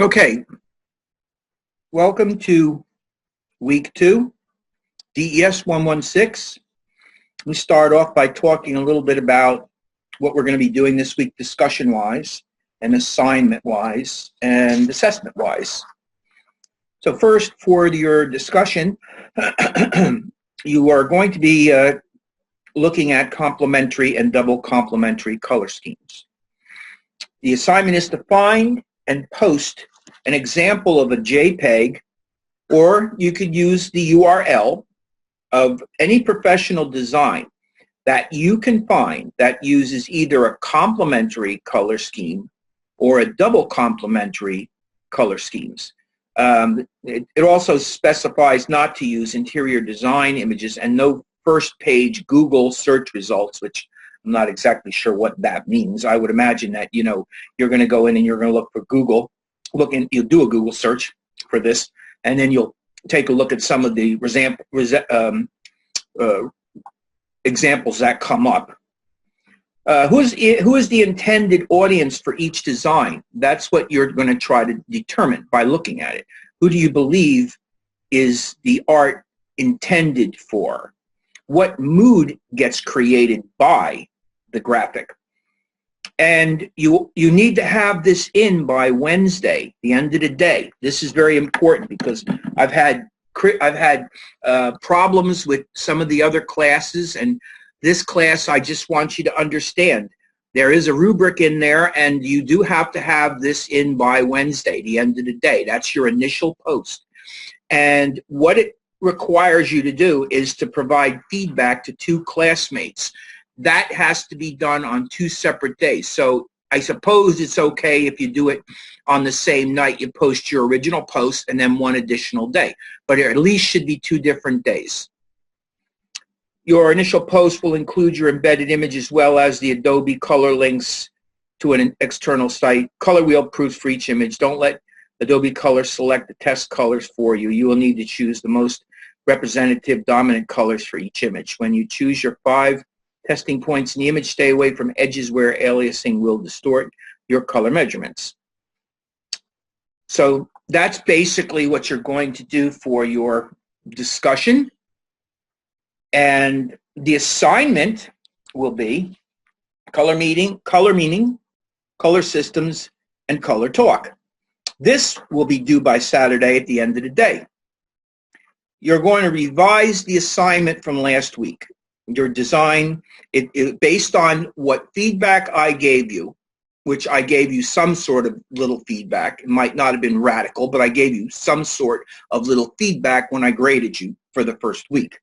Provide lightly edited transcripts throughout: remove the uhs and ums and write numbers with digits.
Okay, welcome to week 2, DES 116. We start off by talking a little bit about what we're going to be doing this week discussion-wise and assignment-wise and assessment-wise. So first, for your discussion, you are going to be looking at complementary and double complementary color schemes. The assignment is to find and post an example of a JPEG, or you could use the URL of any professional design that you can find that uses either a complementary color scheme or a double complementary color schemes. It also specifies not to use interior design images and no first page Google search results, which I'm not exactly sure what that means. I would imagine that, you're going to go in and you're going to look for Google, you'll do a Google search for this, and then you'll take a look at some of the examples that come up. Who is the intended audience for each design? That's what you're going to try to determine by looking at it. Who do you believe is the art intended for? What mood gets created by the graphic? And you need to have this in by Wednesday, the end of the day. This is very important because I've had problems with some of the other classes, and this class, I just want you to understand there is a rubric in there, and you do have to have this in by Wednesday, the end of the day. That's your initial post. And what it requires you to do is to provide feedback to 2 classmates. That has to be done on 2 separate days. So I suppose it's okay if you do it on the same night. You post your original post and then 1 additional day. But it at least should be 2 different days. Your initial post will include your embedded image as well as the Adobe color links to an external site. Color wheel proofs for each image. Don't let Adobe Color select the test colors for you. You will need to choose the most representative dominant colors for each image. When you choose your 5 testing points in the image, stay away from edges where aliasing will distort your color measurements. So that's basically what you're going to do for your discussion. And the assignment will be color meaning, color systems, and color talk. This will be due by Saturday at the end of the day. You're going to revise the assignment from last week. Your design, based on what feedback I gave you, which I gave you some sort of little feedback. It might not have been radical, but I gave you some sort of little feedback when I graded you for the first week.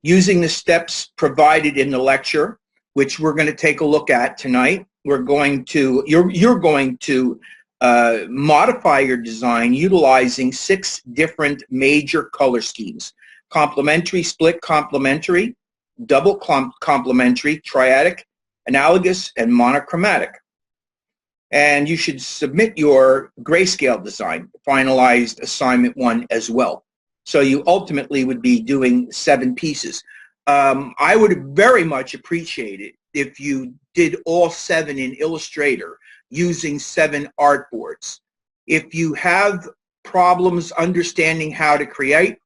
Using the steps provided in the lecture, which we're going to take a look at tonight, you're going to modify your design utilizing 6 different major color schemes: complementary, split complementary, double complementary, triadic, analogous, and monochromatic. And you should submit your grayscale design, finalized assignment 1 as well. So you ultimately would be doing 7 pieces. I would very much appreciate it if you did all 7 in Illustrator using 7 artboards. If you have problems understanding how to create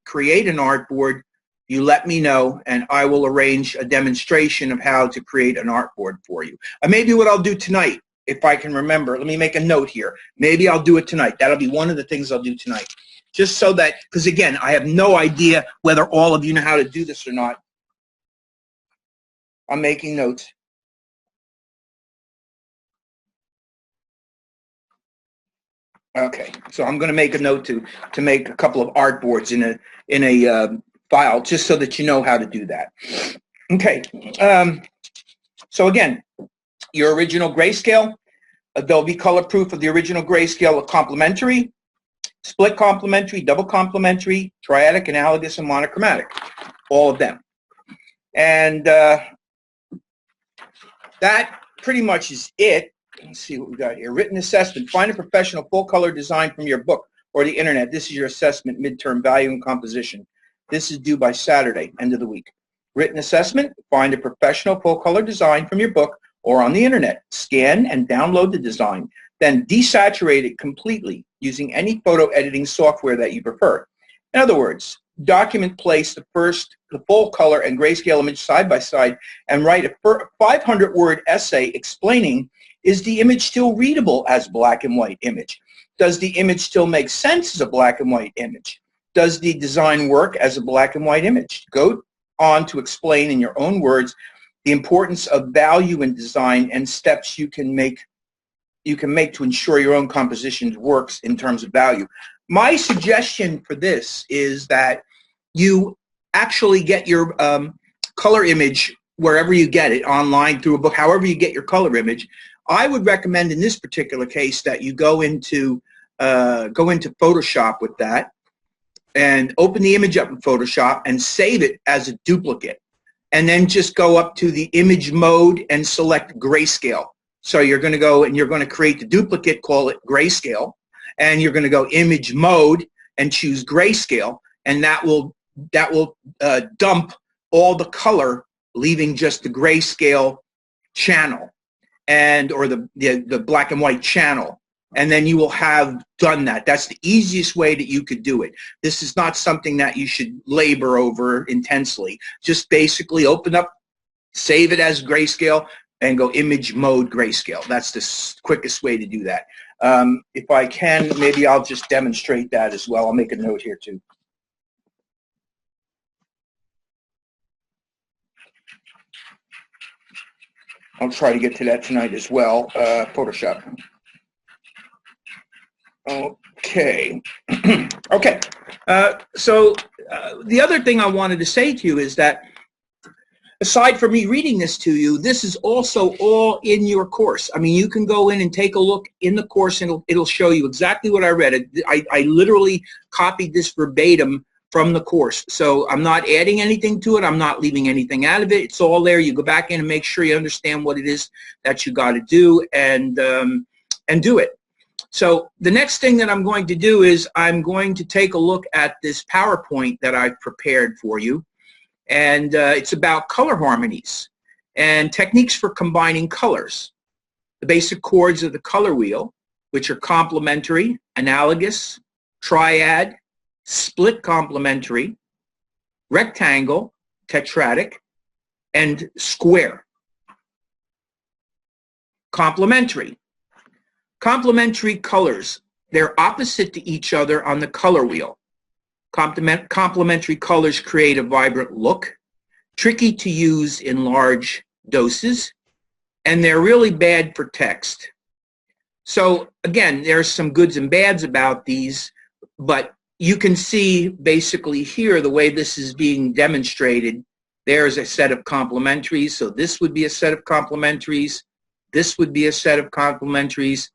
an artboard, you let me know, and I will arrange a demonstration of how to create an artboard for you. Maybe what I'll do tonight, if I can remember, let me make a note here. Maybe I'll do it tonight. That'll be one of the things I'll do tonight. Just so that, because again, I have no idea whether all of you know how to do this or not. I'm making notes. Okay, so I'm going to make a note to make a couple of artboards in a file, just so that you know how to do that. Okay, so again, your original grayscale, Adobe color proof of the original grayscale of complementary, split complementary, double complementary, triadic, analogous, and monochromatic, all of them. And that pretty much is it. Let's see what we got here. Written assessment. Find a professional full-color design from your book or the internet. This is your assessment, midterm, value, and composition. This is due by Saturday, end of the week. Written assessment. Find a professional full-color design from your book or on the internet. Scan and download the design. Then desaturate it completely using any photo editing software that you prefer. In other words, document place the full color and grayscale image side by side and write a 500-word essay explaining, is the image still readable as black and white image? Does the image still make sense as a black and white image? Does the design work as a black and white image? Go on to explain in your own words the importance of value in design and steps you can make to ensure your own composition works in terms of value. My suggestion for this is that you actually get your color image wherever you get it, online, through a book, however you get your color image. I would recommend in this particular case that you go into Photoshop with that and open the image up in Photoshop and save it as a duplicate. And then just go up to the image mode and select grayscale. So you're going to go and you're going to create the duplicate, call it grayscale, and you're going to go image mode and choose grayscale, and that will dump all the color, leaving just the grayscale channel or the black and white channel. And then you will have done that. That's the easiest way that you could do it. This is not something that you should labor over intensely. Just basically open up, save it as grayscale, and go image mode grayscale. That's the quickest way to do that. If I can, maybe I'll just demonstrate that as well. I'll make a note here too. I'll try to get to that tonight as well. Photoshop. Okay. Okay. So the other thing I wanted to say to you is that aside from me reading this to you, this is also all in your course. I mean, you can go in and take a look in the course, and it'll show you exactly what I read. I literally copied this verbatim from the course. So I'm not adding anything to it. I'm not leaving anything out of it. It's all there. You go back in and make sure you understand what it is that you got to do, and do it. So the next thing that I'm going to do is I'm going to take a look at this PowerPoint that I've prepared for you. And it's about color harmonies and techniques for combining colors. The basic chords of the color wheel, which are complementary, analogous, triad, split complementary, rectangle, tetradic, and square. Complementary. Complementary colors, they're opposite to each other on the color wheel. Complementary colors create a vibrant look, tricky to use in large doses, and they're really bad for text. So again, there's some goods and bads about these, but you can see basically here the way this is being demonstrated. There's a set of complementaries, so this would be a set of complementaries, this would be a set of complementaries,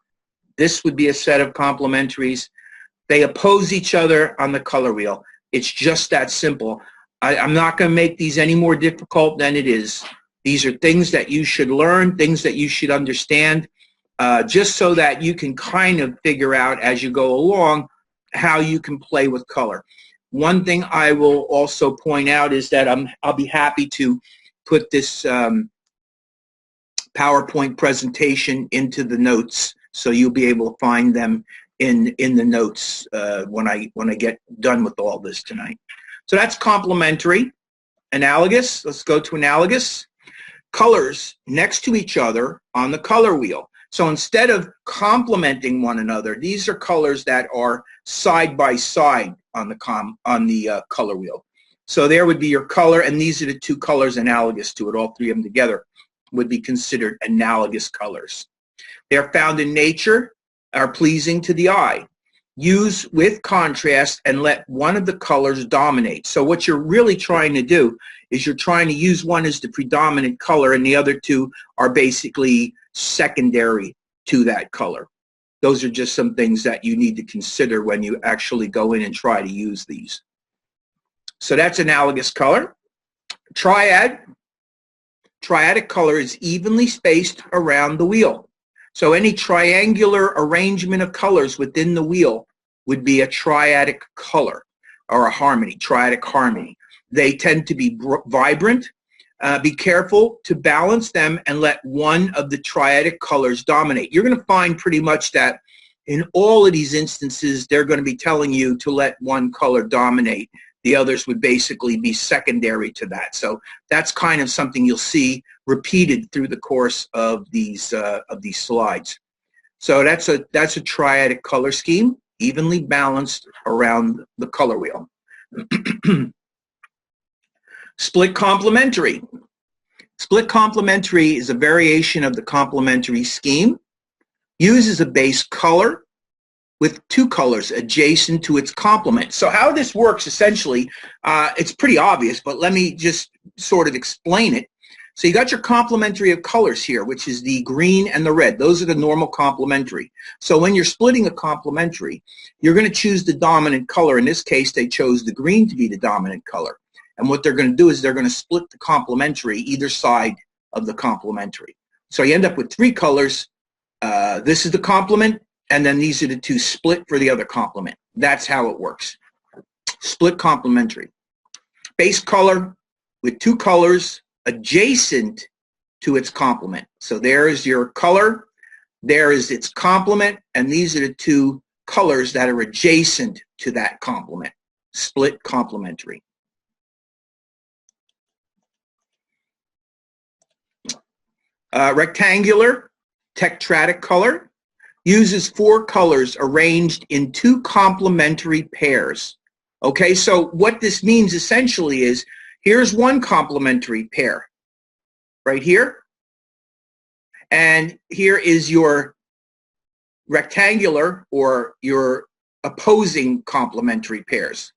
this would be a set of complementaries. They oppose each other on the color wheel. It's just that simple. I'm not going to make these any more difficult than it is. These are things that you should learn, things that you should understand, just so that you can kind of figure out as you go along how you can play with color. One thing I will also point out is that I'll be happy to put this PowerPoint presentation into the notes, so you'll be able to find them in the notes when I get done with all this tonight. So that's complementary. Analogous, let's go to analogous. Colors next to each other on the color wheel. So instead of complementing one another, these are colors that are side by side on the color wheel. So there would be your color, and these are the two colors analogous to it. All three of them together would be considered analogous colors. They're found in nature, are pleasing to the eye. Use with contrast and let one of the colors dominate. So what you're really trying to do is you're trying to use one as the predominant color, and the other two are basically secondary to that color. Those are just some things that you need to consider when you actually go in and try to use these. So that's analogous color. Triad. Triadic color is evenly spaced around the wheel. So any triangular arrangement of colors within the wheel would be a triadic color or a harmony, triadic harmony. They tend to be vibrant. Be careful to balance them and let one of the triadic colors dominate. You're going to find pretty much that In all of these instances, they're going to be telling you to let one color dominate. The others would basically be secondary to that. So that's kind of something you'll see repeated through the course of these slides. So that's a triadic color scheme, evenly balanced around the color wheel. Split complementary. Split complementary is a variation of the complementary scheme. Uses a base color with two colors adjacent to its complement. So how this works essentially, it's pretty obvious, but let me just sort of explain it. So you got your complementary of colors here, which is the green and the red. Those are the normal complementary. So when you're splitting a complementary, you're going to choose the dominant color. In this case, they chose the green to be the dominant color. And what they're going to do is they're going to split the complementary either side of the complementary. So you end up with three colors. This is the complement, and then these are the two split for the other complement. That's how it works. Split complementary. Base color with two colors adjacent to its complement. So there is your color, there is its complement, and these are the two colors that are adjacent to that complement. Split complementary. Rectangular tetratic color uses four colors arranged in two complementary pairs. Okay, so what this means essentially is here's one complementary pair right here, and here is your rectangular or your opposing complementary pairs.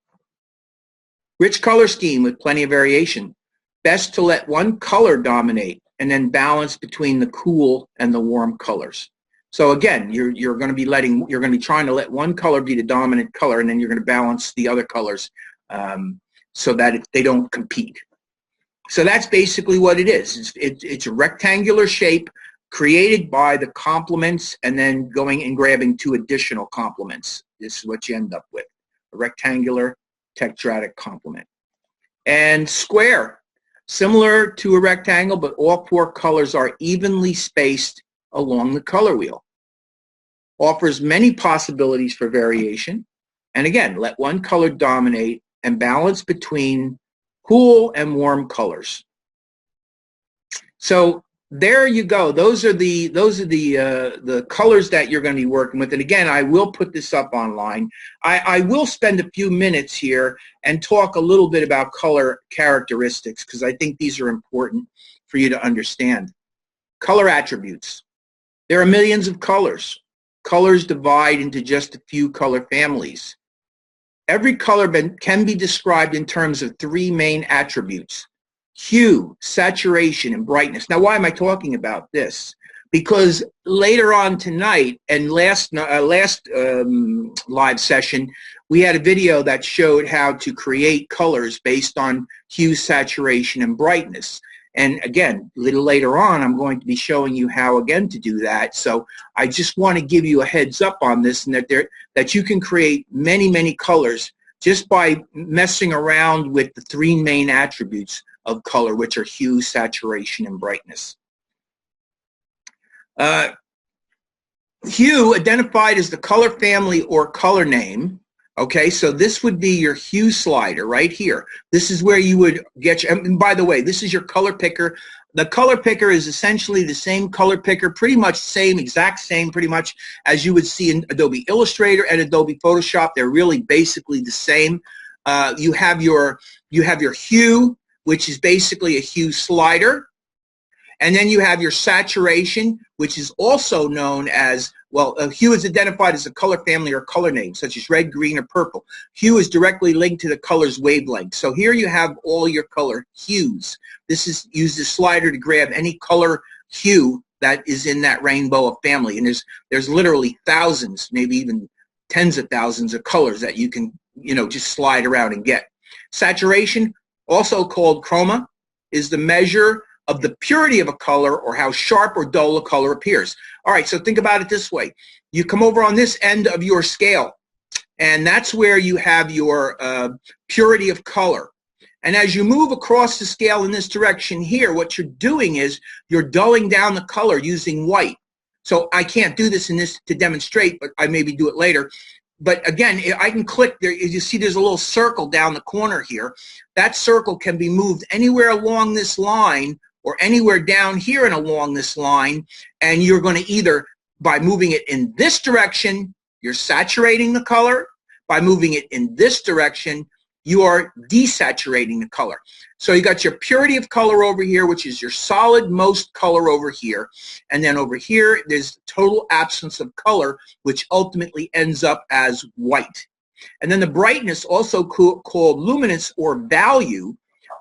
Rich color scheme with plenty of variation. Best to let one color dominate and then balance between the cool and the warm colors. So again, you're going to be trying to let one color be the dominant color, and then you're going to balance the other colors so that they don't compete. So that's basically what it is. It's a rectangular shape created by the complements and then going and grabbing two additional complements. This is what you end up with, a rectangular tetratic complement. And square, similar to a rectangle, but all four colors are evenly spaced along the color wheel. Offers many possibilities for variation. And again, let one color dominate and balance between cool and warm colors. So there you go. Those are the colors that you're going to be working with. And again, I will put this up online. I will spend a few minutes here and talk a little bit about color characteristics because I think these are important for you to understand. Color attributes. There are millions of colors. Colors divide into just a few color families. Every color can be described in terms of three main attributes: hue, saturation, and brightness. Now, why am I talking about this? Because later on tonight and last live session, we had a video that showed how to create colors based on hue, saturation, and brightness. And again, a little later on, I'm going to be showing you how, again, to do that. So I just want to give you a heads up on this, and that you can create many, many colors just by messing around with the three main attributes of color, which are hue, saturation, and brightness. Hue, identified as the color family or color name. Okay, so this would be your hue slider right here. This is where you would get your, and by the way, this is your color picker. The color picker is essentially the same color picker, pretty much exact same pretty much as you would see in Adobe Illustrator and Adobe Photoshop. They're really basically the same. You have your hue, which is basically a hue slider. And then you have your saturation, which is also known as, well, hue is identified as a color family or color name, such as red, green, or purple. Hue is directly linked to the color's wavelength. So here you have all your color hues. This is use the slider to grab any color hue that is in that rainbow of family. And there's literally thousands, maybe even tens of thousands of colors that you can, just slide around and get. Saturation, also called chroma, is the measure of the purity of a color or how sharp or dull a color appears. All right, so think about it this way. You come over on this end of your scale, and that's where you have your purity of color. And as you move across the scale in this direction here, what you're doing is you're dulling down the color using white. So I can't do this in this to demonstrate, but I maybe do it later. But again, I can click there. You see there's a little circle down the corner here. That circle can be moved anywhere along this line or anywhere down here and along this line. And you're going to either, by moving it in this direction, you're saturating the color. By moving it in this direction, you are desaturating the color. So you got your purity of color over here, which is your solid most color over here. And then over here, there's total absence of color, which ultimately ends up as white. And then the brightness, also called luminance or value,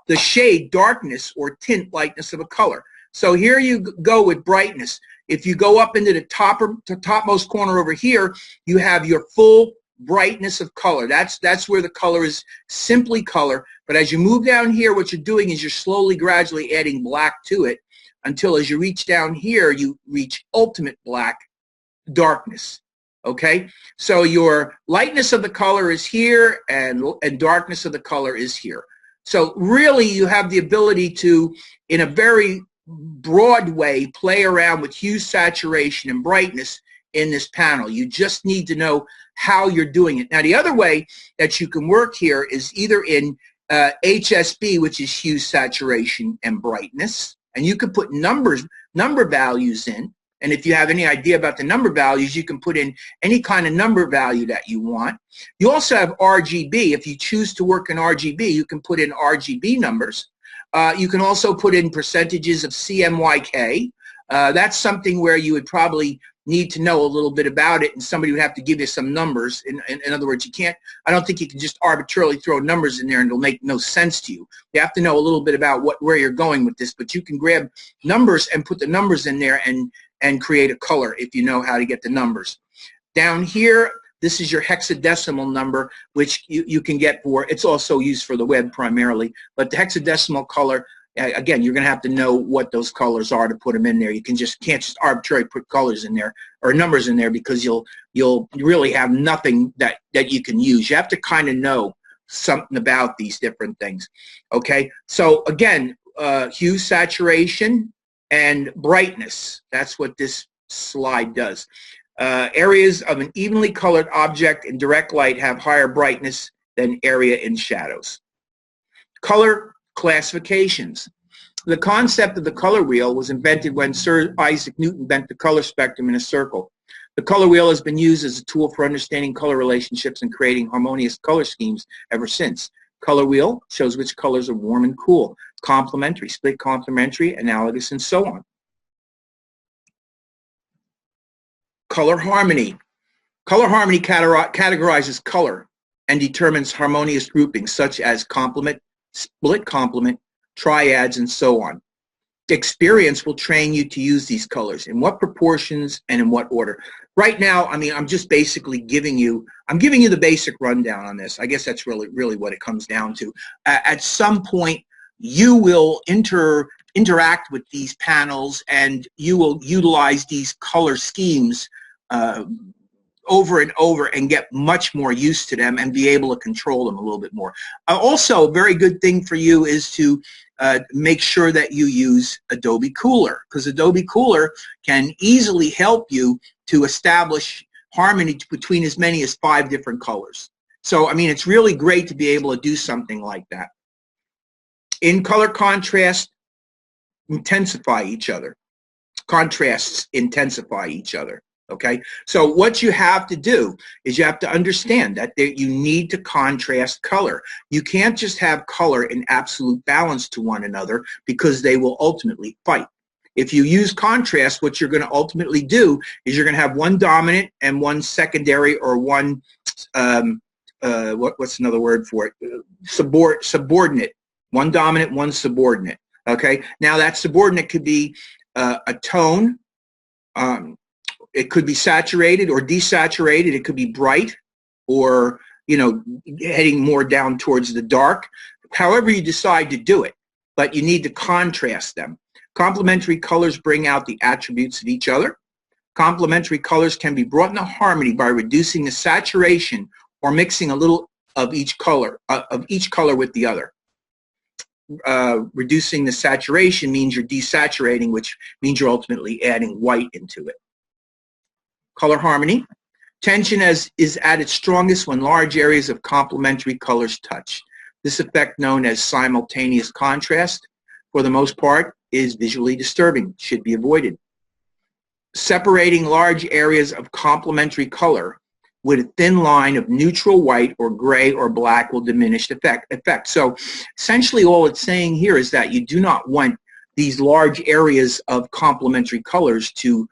the shade, darkness, or tint, lightness of a color. So here you go with brightness. If you go up into the topmost corner over here, you have your full brightness of color. That's where the color is simply color. But as you move down here, what you're doing is you're slowly, gradually adding black to it until as you reach down here, you reach ultimate black, darkness. Okay? So your lightness of the color is here and darkness of the color is here. So really you have the ability to, in a very broad way, play around with hue, saturation, and brightness in this panel. You just need to know how you're doing it. Now, the other way that you can work here is either in HSB, which is hue, saturation, and brightness, and you can put number values in. And if you have any idea about the number values, you can put in any kind of number value that you want. You also have RGB. If you choose to work in RGB, you can put in RGB numbers. You can also put in percentages of CMYK. That's something where you would probably need to know a little bit about it, and somebody would have to give you some numbers. In other words, I don't think you can just arbitrarily throw numbers in there and it'll make no sense to you. You have to know a little bit about where you're going with this, but you can grab numbers and put the numbers in there and create a color if you know how to get the numbers. Down here, this is your hexadecimal number, which you can get for, it's also used for the web primarily, but the hexadecimal color, again, you're going to have to know what those colors are to put them in there. You can't just arbitrarily put colors in there or numbers in there because you'll really have nothing that you can use. You have to kind of know something about these different things. Okay, so again, hue, saturation, and brightness. That's what this slide does. Areas of an evenly colored object in direct light have higher brightness than area in shadows. Color classifications. The concept of the color wheel was invented when Sir Isaac Newton bent the color spectrum in a circle. The color wheel has been used as a tool for understanding color relationships and creating harmonious color schemes ever since. Color wheel shows which colors are warm and cool, complementary, split complementary, analogous, and so on. Color harmony. Color harmony categorizes color and determines harmonious groupings such as complement, split complement, triads, and so on. Experience will train you to use these colors, in what proportions and in what order. Right now, I mean, I'm just basically giving you the basic rundown on this. I guess that's really what it comes down to. At some point, you will interact with these panels and you will utilize these color schemes over and over and get much more used to them and be able to control them a little bit more. Also, a very good thing for you is to make sure that you use Adobe Cooler, because Adobe Cooler can easily help you to establish harmony between as many as 5 different colors. So, I mean, it's really great to be able to do something like that. In color contrast, intensify each other. Contrasts intensify each other. Okay, so what you have to do is you have to understand that you need to contrast color. You can't just have color in absolute balance to one another because they will ultimately fight. If you use contrast, what you're going to ultimately do is you're going to have one dominant and one secondary, or one, what's another word for it? Subordinate. One dominant, one subordinate. Okay, now that subordinate could be a tone. It could be saturated or desaturated. It could be bright or, you know, heading more down towards the dark. However you decide to do it, but you need to contrast them. Complementary colors bring out the attributes of each other. Complementary colors can be brought into harmony by reducing the saturation or mixing a little of each color with the other. Reducing the saturation means you're desaturating, which means you're ultimately adding white into it. Color harmony. Tension is at its strongest when large areas of complementary colors touch. This effect, known as simultaneous contrast, for the most part, is visually disturbing, should be avoided. Separating large areas of complementary color with a thin line of neutral white or gray or black will diminish the effect. So essentially all it's saying here is that you do not want these large areas of complementary colors to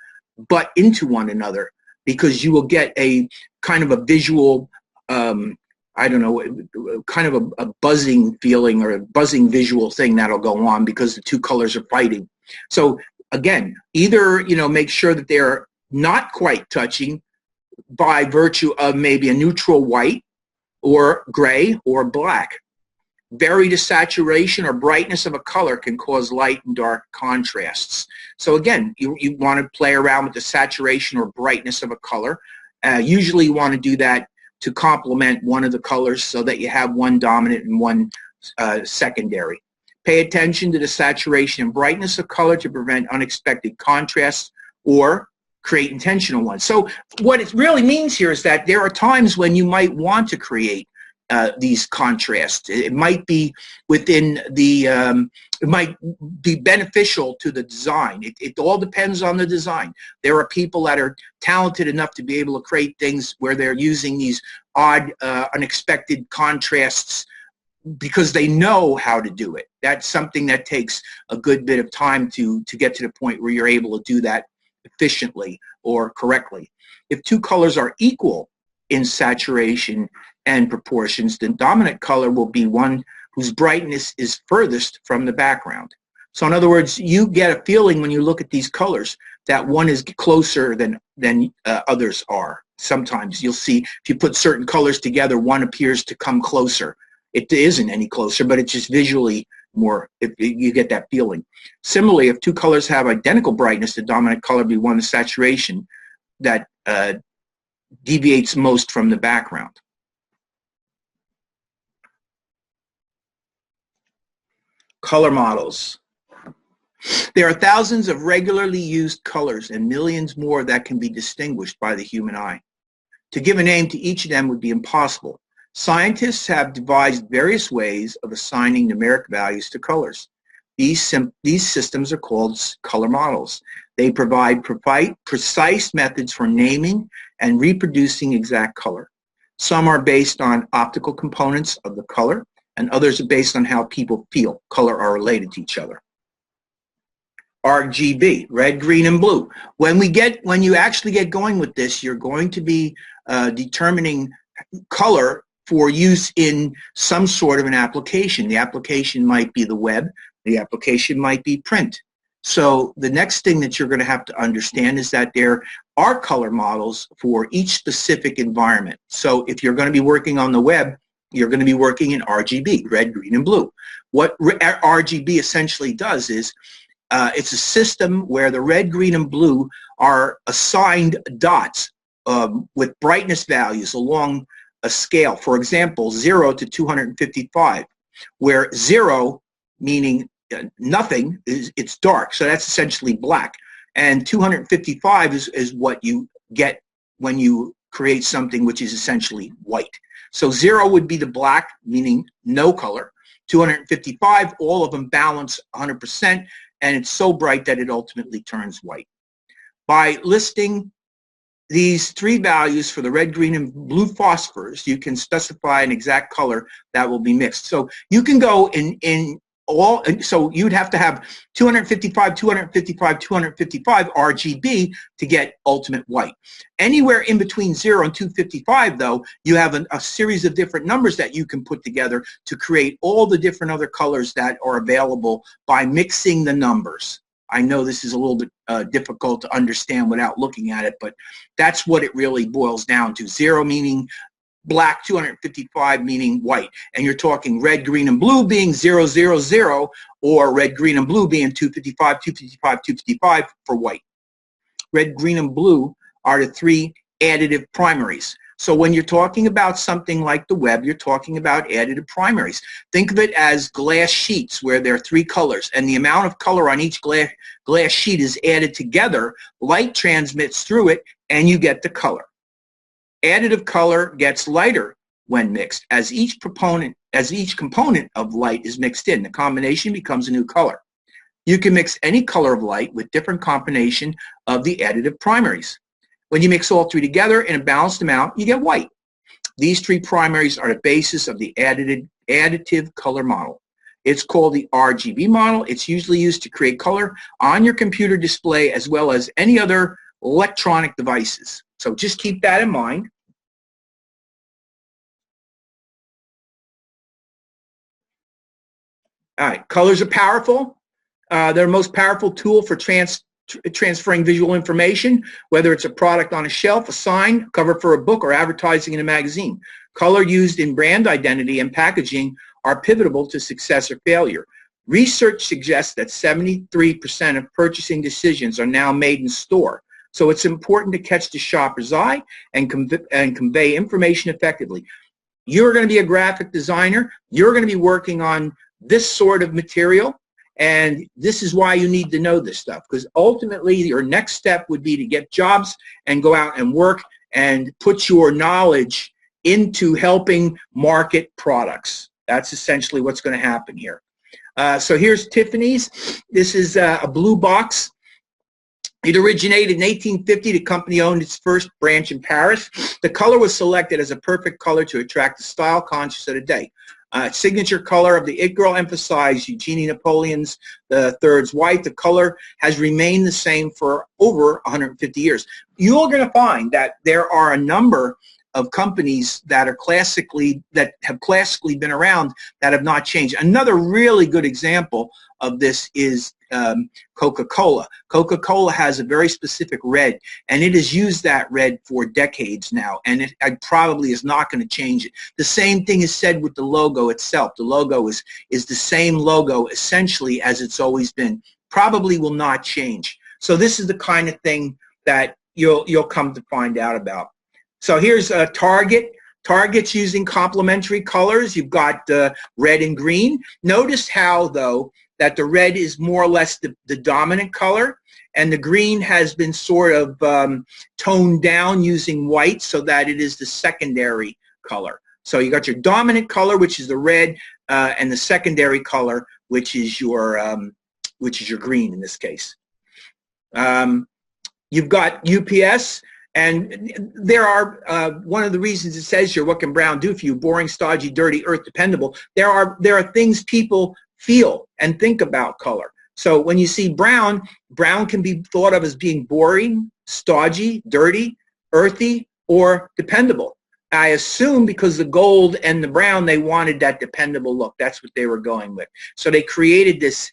butt into one another, because you will get a kind of a visual, I don't know, kind of a buzzing feeling or a buzzing visual thing that'll go on because the two colors are fighting. So again, either, make sure that they're not quite touching by virtue of maybe a neutral white or gray or black. Vary the saturation or brightness of a color can cause light and dark contrasts. So again, you want to play around with the saturation or brightness of a color. Usually you want to do that to complement one of the colors so that you have one dominant and one secondary. Pay attention to the saturation and brightness of color to prevent unexpected contrasts or create intentional ones. So what it really means here is that there are times when you might want to create these contrasts. It might be within the, it might be beneficial to the design. It all depends on the design. There are people that are talented enough to be able to create things where they're using these odd, unexpected contrasts because they know how to do it. That's something that takes a good bit of time to get to the point where you're able to do that efficiently or correctly. If two colors are equal in saturation and proportions, the dominant color will be one whose brightness is furthest from the background. So in other words, you get a feeling when you look at these colors that one is closer than others are. Sometimes you'll see if you put certain colors together, one appears to come closer. It isn't any closer, but it's just visually more, you get that feeling. Similarly, if two colors have identical brightness, the dominant color will be one of the saturation that deviates most from the background. Color models. There are thousands of regularly used colors and millions more that can be distinguished by the human eye. To give a name to each of them would be impossible. Scientists have devised various ways of assigning numeric values to colors. These systems are called color models. They provide precise methods for naming and reproducing exact color. Some are based on optical components of the color, and others are based on how people feel color are related to each other. RGB, red, green, and blue. When you actually get going with this, you're going to be determining color for use in some sort of an application. The application might be the web. The application might be print. So the next thing that you're going to have to understand is that there are color models for each specific environment. So if you're going to be working on the web, you're going to be working in RGB, red, green, and blue. What RGB essentially does is it's a system where the red, green, and blue are assigned dots with brightness values along a scale. For example, 0 to 255, where 0 meaning nothing, it's dark, so that's essentially black. And 255 is what you get when you create something which is essentially white. So 0 would be the black, meaning no color. 255, all of them balance 100%, and it's so bright that it ultimately turns white. By listing these three values for the red, green, and blue phosphors, you can specify an exact color that will be mixed. So you can go in all, so you'd have to have 255, 255, 255 RGB to get ultimate white. Anywhere in between 0 and 255, though, you have a series of different numbers that you can put together to create all the different other colors that are available by mixing the numbers. I know this is a little bit difficult to understand without looking at it, but that's what it really boils down to. 0 meaning black, 255 meaning white. And you're talking red, green, and blue being 0, 0, 0, or red, green, and blue being 255, 255, 255 for white. Red, green, and blue are the three additive primaries. So when you're talking about something like the web, you're talking about additive primaries. Think of it as glass sheets where there are three colors, and the amount of color on each glass sheet is added together. Light transmits through it, and you get the color. Additive color gets lighter when mixed, as each component of light is mixed in. The combination becomes a new color. You can mix any color of light with different combination of the additive primaries. When you mix all three together in a balanced amount, you get white. These three primaries are the basis of the additive color model. It's called the RGB model. It's usually used to create color on your computer display as well as any other electronic devices. So just keep that in mind. All right, colors are powerful. They're the most powerful tool for transferring visual information, whether it's a product on a shelf, a sign, cover for a book, or advertising in a magazine. Color used in brand identity and packaging are pivotal to success or failure. Research suggests that 73% of purchasing decisions are now made in store. So it's important to catch the shopper's eye and convey information effectively. You're going to be a graphic designer. You're going to be working on this sort of material. And this is why you need to know this stuff, because ultimately your next step would be to get jobs and go out and work and put your knowledge into helping market products. That's essentially what's going to happen here. So here's Tiffany's. This is a blue box. It originated in 1850. The company owned its first branch in Paris. The color was selected as a perfect color to attract the style conscious of the day. Signature color of the It Girl emphasized Eugenie Napoleon's III's white. The color has remained the same for over 150 years. You're going to find that there are a number of companies that have classically been around that have not changed. Another really good example of this is Coca-Cola. Coca-Cola has a very specific red, and it has used that red for decades now, and it probably is not going to change it. The same thing is said with the logo itself. The logo is the same logo essentially as it's always been. Probably will not change. So this is the kind of thing that you'll come to find out about. So here's Target. Target's using complementary colors. You've got red and green. Notice how, though, that the red is more or less the dominant color, and the green has been sort of toned down using white so that it is the secondary color. So you got your dominant color, which is the red, and the secondary color, which is your green in this case. You've got UPS. And there are, one of the reasons it says here, what can brown do for you? Boring, stodgy, dirty, earth dependable. There are things people feel and think about color. So when you see brown, brown can be thought of as being boring, stodgy, dirty, earthy, or dependable. I assume because the gold and the brown, they wanted that dependable look. That's what they were going with. So they created this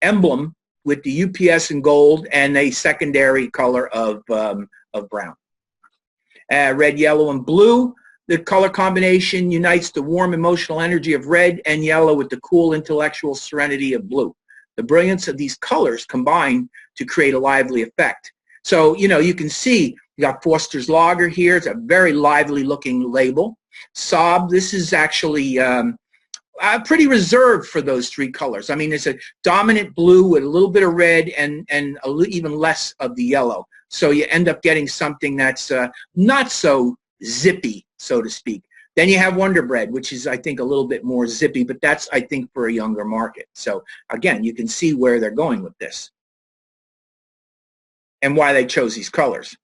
emblem with the UPS in gold and a secondary color of brown. Red, yellow, and blue. The color combination unites the warm emotional energy of red and yellow with the cool intellectual serenity of blue. The brilliance of these colors combine to create a lively effect. So, you know, you can see you got Foster's Lager here. It's a very lively looking label. Saab, this is actually pretty reserved for those three colors. I mean, it's a dominant blue with a little bit of red and even less of the yellow. So you end up getting something that's not so zippy, so to speak. Then you have Wonder Bread, which is, I think, a little bit more zippy, but that's, I think, for a younger market. So again, you can see where they're going with this and why they chose these colors.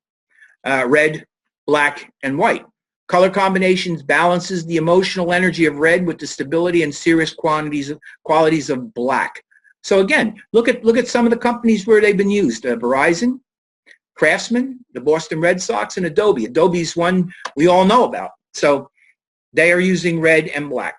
Red, black, and white. Color combinations balances the emotional energy of red with the stability and serious qualities of black. So again, look at some of the companies where they've been used. Verizon, Craftsman, the Boston Red Sox, and Adobe. Adobe's one we all know about. So they are using red and black.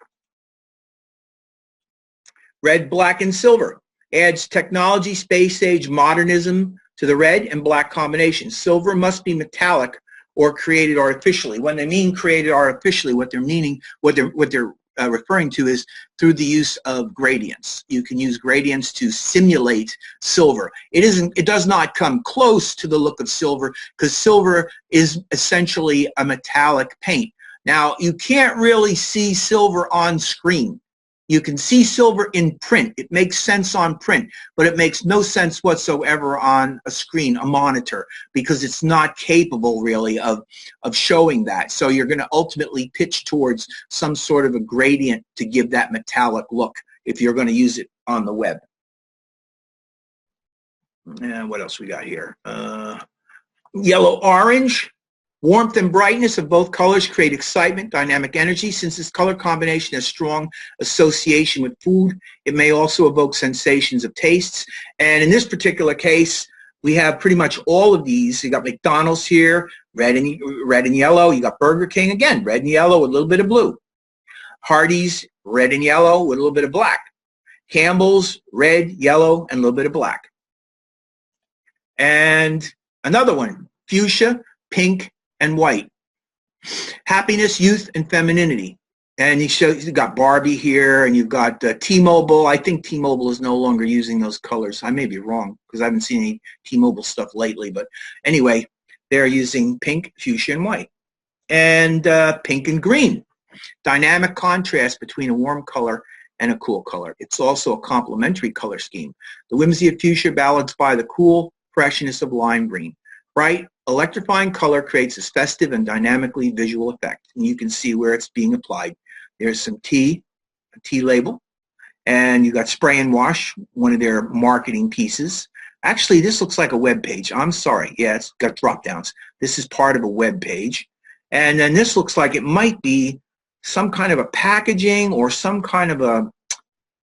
Red, black, and silver adds technology, space age, modernism to the red and black combination. Silver must be metallic or created artificially. When they mean created artificially, what they're referring to is through the use of gradients. You can use gradients to simulate silver. It does not come close to the look of silver because silver is essentially a metallic paint. Now, you can't really see silver on screen. You can see silver in print. It makes sense on print, but it makes no sense whatsoever on a screen, a monitor, because it's not capable really of showing that. So you're going to ultimately pitch towards some sort of a gradient to give that metallic look if you're going to use it on the web. And what else we got here? Yellow-orange. Warmth and brightness of both colors create excitement, dynamic energy. Since this color combination has strong association with food, it may also evoke sensations of tastes. And in this particular case, we have pretty much all of these. You got McDonald's here, red and yellow. You got Burger King, again, red and yellow with a little bit of blue. Hardee's, red and yellow with a little bit of black. Campbell's, red, yellow, and a little bit of black. And another one, fuchsia, pink, and white. Happiness, youth, and femininity. And you've got Barbie here, and you've got T-Mobile. I think T-Mobile is no longer using those colors. I may be wrong, because I haven't seen any T-Mobile stuff lately. But anyway, they're using pink, fuchsia, and white. And pink and green. Dynamic contrast between a warm color and a cool color. It's also a complementary color scheme. The whimsy of fuchsia balanced by the cool freshness of lime green. Bright, electrifying color creates this festive and dynamically visual effect. And you can see where it's being applied. There's some tea, a tea label, and you got spray and wash, one of their marketing pieces. Actually, this looks like a web page. I'm sorry. Yeah, it's got drop downs. This is part of a web page. And then this looks like it might be some kind of a packaging or some kind of a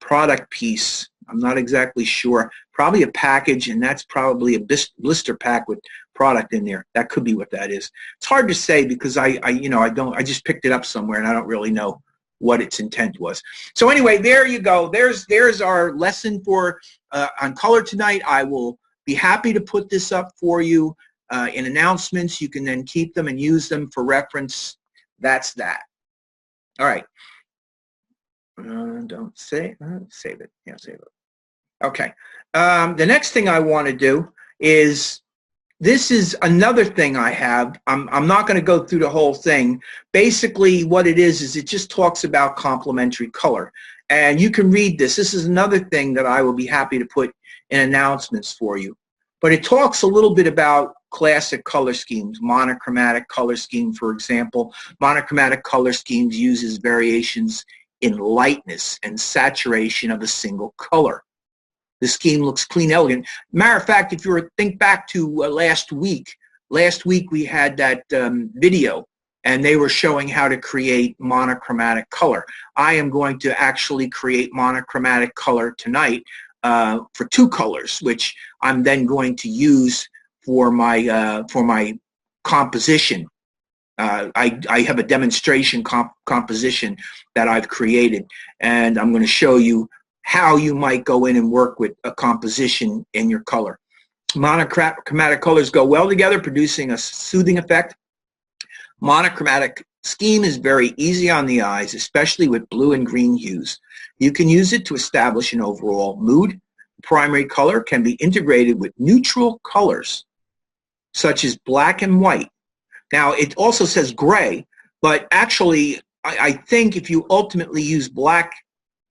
product piece. I'm not exactly sure. Probably a package, and that's probably a blister pack with product in there. That could be what that is. It's hard to say because I just picked it up somewhere and I don't really know what its intent was. So anyway, there you go. There's our lesson for on color tonight. I will be happy to put this up for you in announcements. You can then keep them and use them for reference. That's that. All right. Don't save it. Yeah, save it. Okay. The next thing I want to do is, this is another thing I have. I'm not going to go through the whole thing. Basically, what it is it just talks about complementary color. And you can read this. This is another thing that I will be happy to put in announcements for you. But it talks a little bit about classic color schemes, monochromatic color scheme, for example. Monochromatic color schemes uses variations in lightness and saturation of a single color. The scheme looks clean, elegant. Matter of fact, if you think back to last week we had that video, and they were showing how to create monochromatic color. I am going to actually create monochromatic color tonight for two colors, which I'm then going to use for my composition. I have a demonstration composition that I've created, and I'm going to show you how you might go in and work with a composition in your color. Monochromatic colors go well together, producing a soothing effect. Monochromatic scheme is very easy on the eyes, especially with blue and green hues. You can use it to establish an overall mood. Primary color can be integrated with neutral colors, such as black and white. Now, it also says gray, but actually, I think if you ultimately use black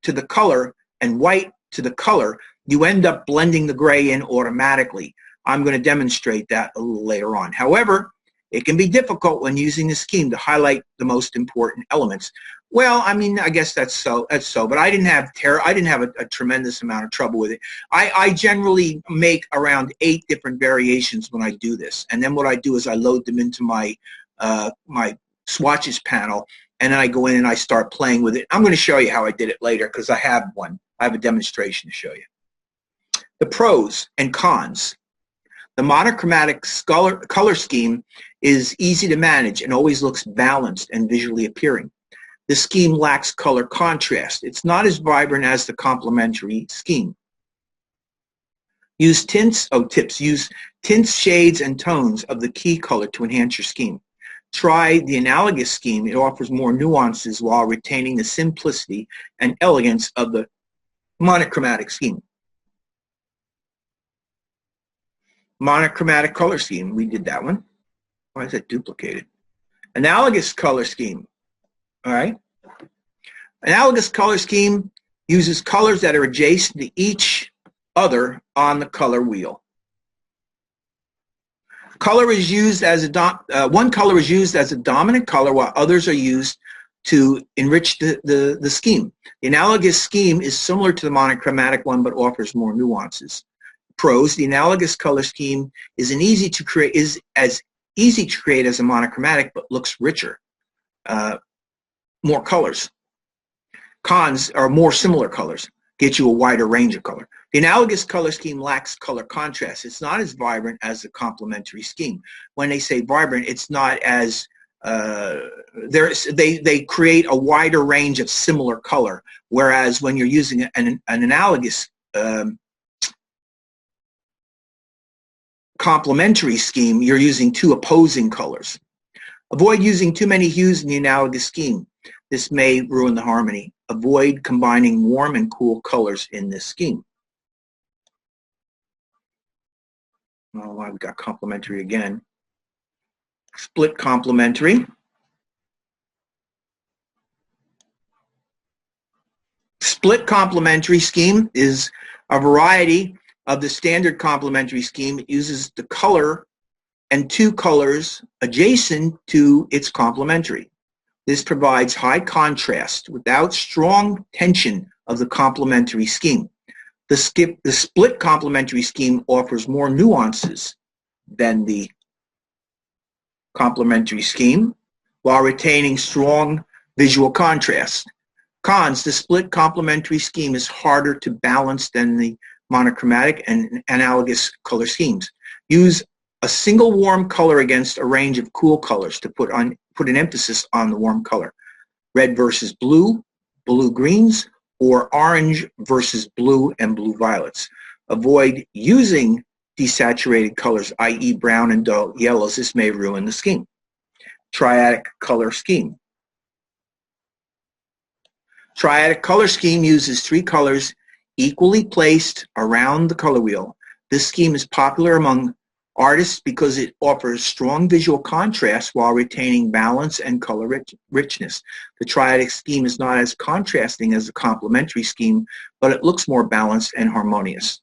to the color and white to the color, you end up blending the gray in automatically. I'm going to demonstrate that a little later on. However, it can be difficult when using the scheme to highlight the most important elements. Well, I mean, I guess that's so. But I didn't have a tremendous amount of trouble with it. I generally make around 8 different variations when I do this, and then what I do is I load them into my my swatches panel, and then I go in and I start playing with it. I'm going to show you how I did it later because I have one. I have a demonstration to show you. The pros and cons. The monochromatic color scheme is easy to manage and always looks balanced and visually appealing. The scheme lacks color contrast. It's not as vibrant as the complementary scheme. Use tints, use tints, shades, and tones of the key color to enhance your scheme. Try the analogous scheme. It offers more nuances while retaining the simplicity and elegance of the monochromatic scheme. Monochromatic color scheme, we did that one. Why is that duplicated? Analogous color scheme, all right? Analogous color scheme uses colors that are adjacent to each other on the color wheel. Color is used as one color is used as a dominant color while others are used to enrich the scheme. The analogous scheme is similar to the monochromatic one but offers more nuances. Pros: the analogous color scheme is as easy to create as a monochromatic but looks richer. More colors. Cons are more similar colors, get you a wider range of color. The analogous color scheme lacks color contrast. It's not as vibrant as the complementary scheme. When they say vibrant, it's not as they create a wider range of similar color, whereas when you're using an analogous complementary scheme, you're using two opposing colors. Avoid using too many hues in the analogous scheme. This may ruin the harmony. Avoid combining warm and cool colors in this scheme. Oh, we got complementary again. Split complementary. Split complementary scheme is a variety of the standard complementary scheme. It uses the color and two colors adjacent to its complementary. This provides high contrast without strong tension of the complementary scheme. The split complementary scheme offers more nuances than the complementary scheme while retaining strong visual contrast. Cons: the split complementary scheme is harder to balance than the monochromatic and analogous color schemes. Use a single warm color against a range of cool colors to put an emphasis on the warm color. Red versus blue, blue greens, or orange versus blue and blue violets. Avoid using desaturated colors, i.e. brown and dull yellows. This may ruin the scheme. Triadic color scheme. Triadic color scheme uses three colors equally placed around the color wheel. This scheme is popular among artists because it offers strong visual contrast while retaining balance and color richness. The triadic scheme is not as contrasting as the complementary scheme, but it looks more balanced and harmonious.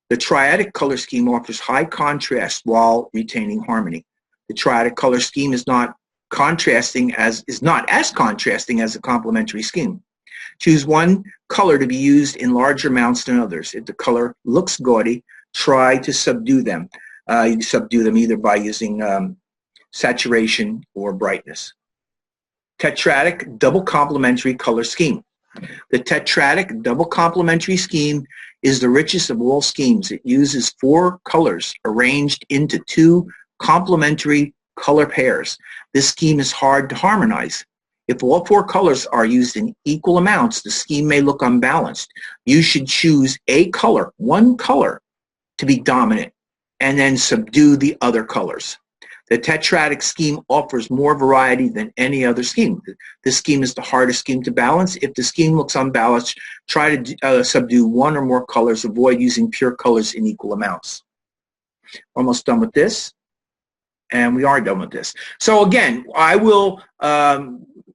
The triadic color scheme offers high contrast while retaining harmony. The triadic color scheme is not as contrasting as the complementary scheme. Choose one color to be used in larger amounts than others. If the color looks gaudy, try to subdue them. You can subdue them either by using saturation or brightness. Tetradic double complementary color scheme. The tetradic double complementary scheme is the richest of all schemes. It uses four colors arranged into two complementary color pairs. This scheme is hard to harmonize. If all four colors are used in equal amounts, the scheme may look unbalanced. You should choose a color, one color, to be dominant, and then subdue the other colors. The tetradic scheme offers more variety than any other scheme. This scheme is the hardest scheme to balance. If the scheme looks unbalanced, try to subdue one or more colors. Avoid using pure colors in equal amounts. Almost done with this, and we are done with this. So again, I will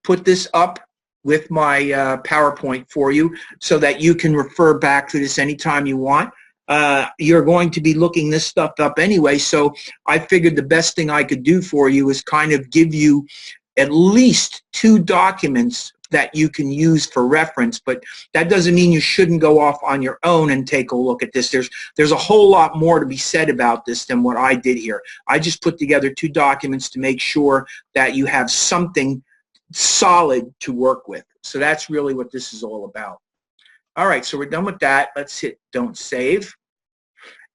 put this up with my PowerPoint for you so that you can refer back to this anytime you want. You're going to be looking this stuff up anyway, so I figured the best thing I could do for you is kind of give you at least two documents that you can use for reference, but that doesn't mean you shouldn't go off on your own and take a look at this. There's a whole lot more to be said about this than what I did here. I just put together two documents to make sure that you have something solid to work with. So that's really what this is all about. All right, so we're done with that. Let's hit Don't Save.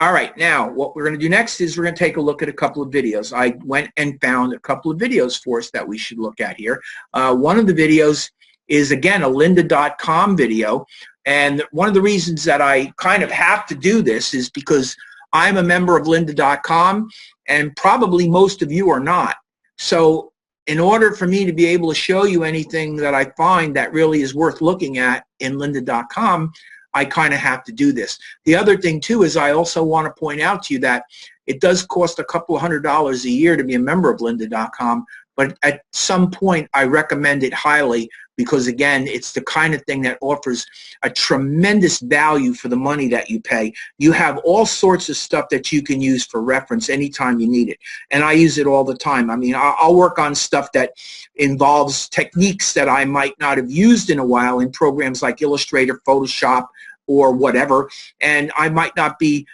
All right, now what we're going to do next is we're going to take a look at a couple of videos. I went and found a couple of videos for us that we should look at here. One of the videos is, again, a lynda.com video. And one of the reasons that I kind of have to do this is because I'm a member of lynda.com, and probably most of you are not. So in order for me to be able to show you anything that I find that really is worth looking at in lynda.com, I kind of have to do this. The other thing, too, is I also want to point out to you that it does cost a couple of $100s a year to be a member of lynda.com, but at some point I recommend it highly because, again, it's the kind of thing that offers a tremendous value for the money that you pay. You have all sorts of stuff that you can use for reference anytime you need it, and I use it all the time. I mean, I'll work on stuff that involves techniques that I might not have used in a while in programs like Illustrator, Photoshop, or whatever, and I might not be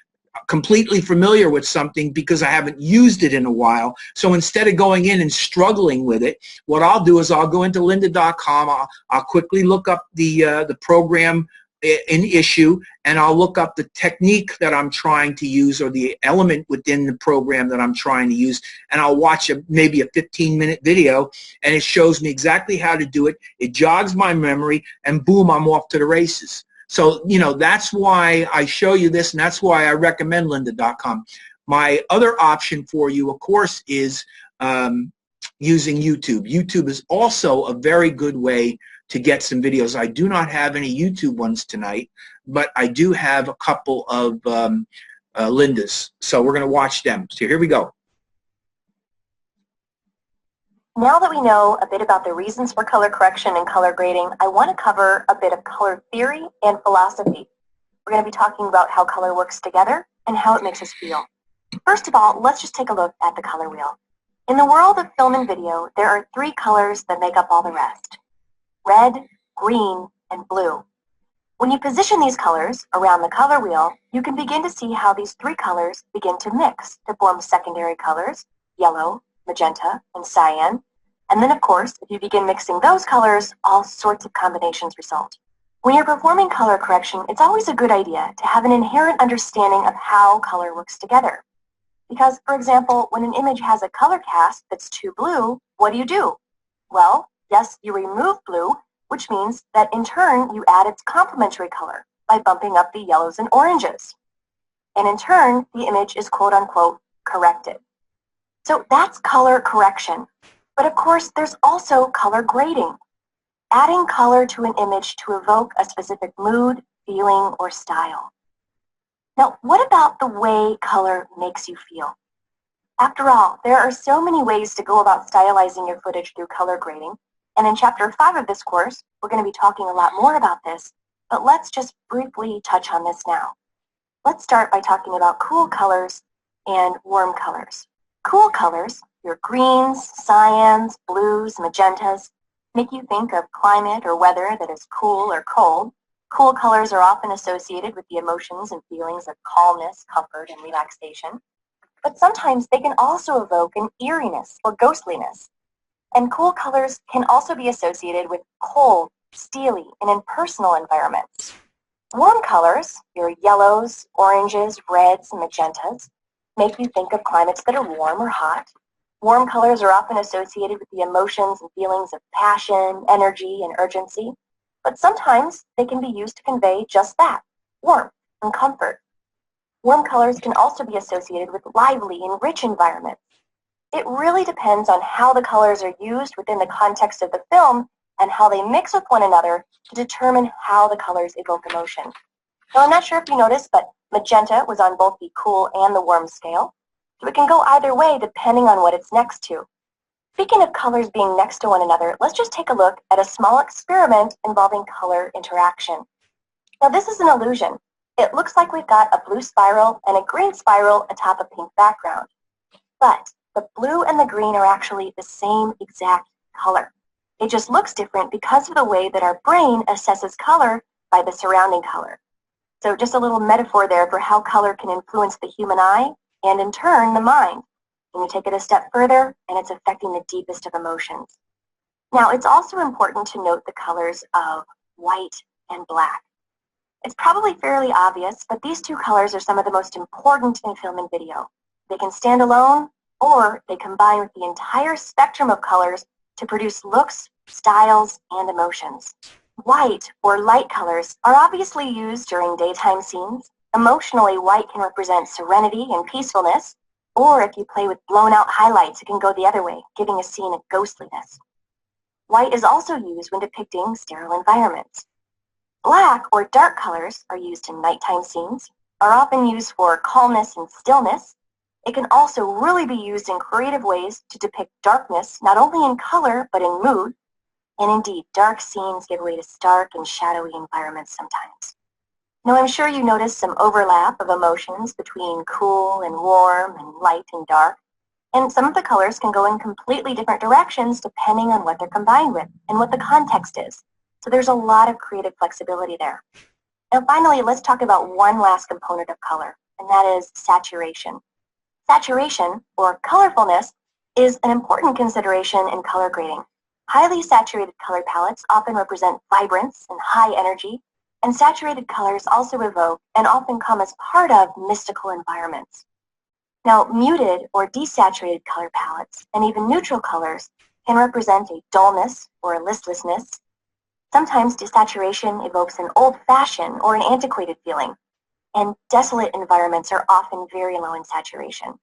completely familiar with something because I haven't used it in a while. So instead of going in and struggling with it, what I'll do is I'll go into lynda.com, I'll quickly look up the program in issue, and I'll look up the technique that I'm trying to use or the element within the program that I'm trying to use, and I'll watch maybe a 15-minute video, and it shows me exactly how to do it. It jogs my memory, and boom, I'm off to the races. So, you know, that's why I show you this, and that's why I recommend lynda.com. My other option for you, of course, is using YouTube. YouTube is also a very good way to get some videos. I do not have any YouTube ones tonight, but I do have a couple of Lynda's. So we're going to watch them. So here we go. Now that we know a bit about the reasons for color correction and color grading, I want to cover a bit of color theory and philosophy. We're going to be talking about how color works together and how it makes us feel. First of all, let's just take a look at the color wheel. In the world of film and video, there are 3 colors that make up all the rest: red, green, and blue. When you position these colors around the color wheel, you can begin to see how these 3 colors begin to mix to form secondary colors: yellow, magenta, and cyan. And then, of course, if you begin mixing those colors, all sorts of combinations result. When you're performing color correction, it's always a good idea to have an inherent understanding of how color works together. Because, for example, when an image has a color cast that's too blue, what do? Well, yes, you remove blue, which means that in turn you add its complementary color by bumping up the yellows and oranges. And in turn, the image is quote-unquote corrected. So that's color correction. But of course, there's also color grading, adding color to an image to evoke a specific mood, feeling, or style. Now, what about the way color makes you feel? After all, there are so many ways to go about stylizing your footage through color grading, and in Chapter 5 of this course, we're going to be talking a lot more about this, but let's just briefly touch on this now. Let's start by talking about cool colors and warm colors. Cool colors, your greens, cyans, blues, magentas, make you think of climate or weather that is cool or cold. Cool colors are often associated with the emotions and feelings of calmness, comfort, and relaxation. But sometimes they can also evoke an eeriness or ghostliness. And cool colors can also be associated with cold, steely, and impersonal environments. Warm colors, your yellows, oranges, reds, and magentas, make you think of climates that are warm or hot. Warm colors are often associated with the emotions and feelings of passion, energy, and urgency, but sometimes they can be used to convey just that, warmth and comfort. Warm colors can also be associated with lively and rich environments. It really depends on how the colors are used within the context of the film and how they mix with one another to determine how the colors evoke emotion. Now, I'm not sure if you noticed, but magenta was on both the cool and the warm scale, so it can go either way depending on what it's next to. Speaking of colors being next to one another, let's just take a look at a small experiment involving color interaction. Now, this is an illusion. It looks like we've got a blue spiral and a green spiral atop a pink background. But the blue and the green are actually the same exact color. It just looks different because of the way that our brain assesses color by the surrounding color. So just a little metaphor there for how color can influence the human eye and in turn the mind. And you take it a step further and it's affecting the deepest of emotions. Now, it's also important to note the colors of white and black. It's probably fairly obvious, but these 2 colors are some of the most important in film and video. They can stand alone or they combine with the entire spectrum of colors to produce looks, styles, and emotions. White, or light colors, are obviously used during daytime scenes. Emotionally, white can represent serenity and peacefulness, or if you play with blown-out highlights, it can go the other way, giving a scene a ghostliness. White is also used when depicting sterile environments. Black, or dark colors, are used in nighttime scenes, are often used for calmness and stillness, It can also really be used in creative ways to depict darkness, not only in color, but in mood. And indeed, dark scenes give way to stark and shadowy environments sometimes. Now, I'm sure you noticed some overlap of emotions between cool and warm and light and dark. And some of the colors can go in completely different directions depending on what they're combined with and what the context is. So there's a lot of creative flexibility there. And finally, let's talk about one last component of color, and that is saturation. Saturation, or colorfulness, is an important consideration in color grading. Highly saturated color palettes often represent vibrance and high energy, and saturated colors also evoke and often come as part of mystical environments. Now, muted or desaturated color palettes and even neutral colors can represent a dullness or a listlessness. Sometimes desaturation evokes an old-fashioned or an antiquated feeling, and desolate environments are often very low in saturation.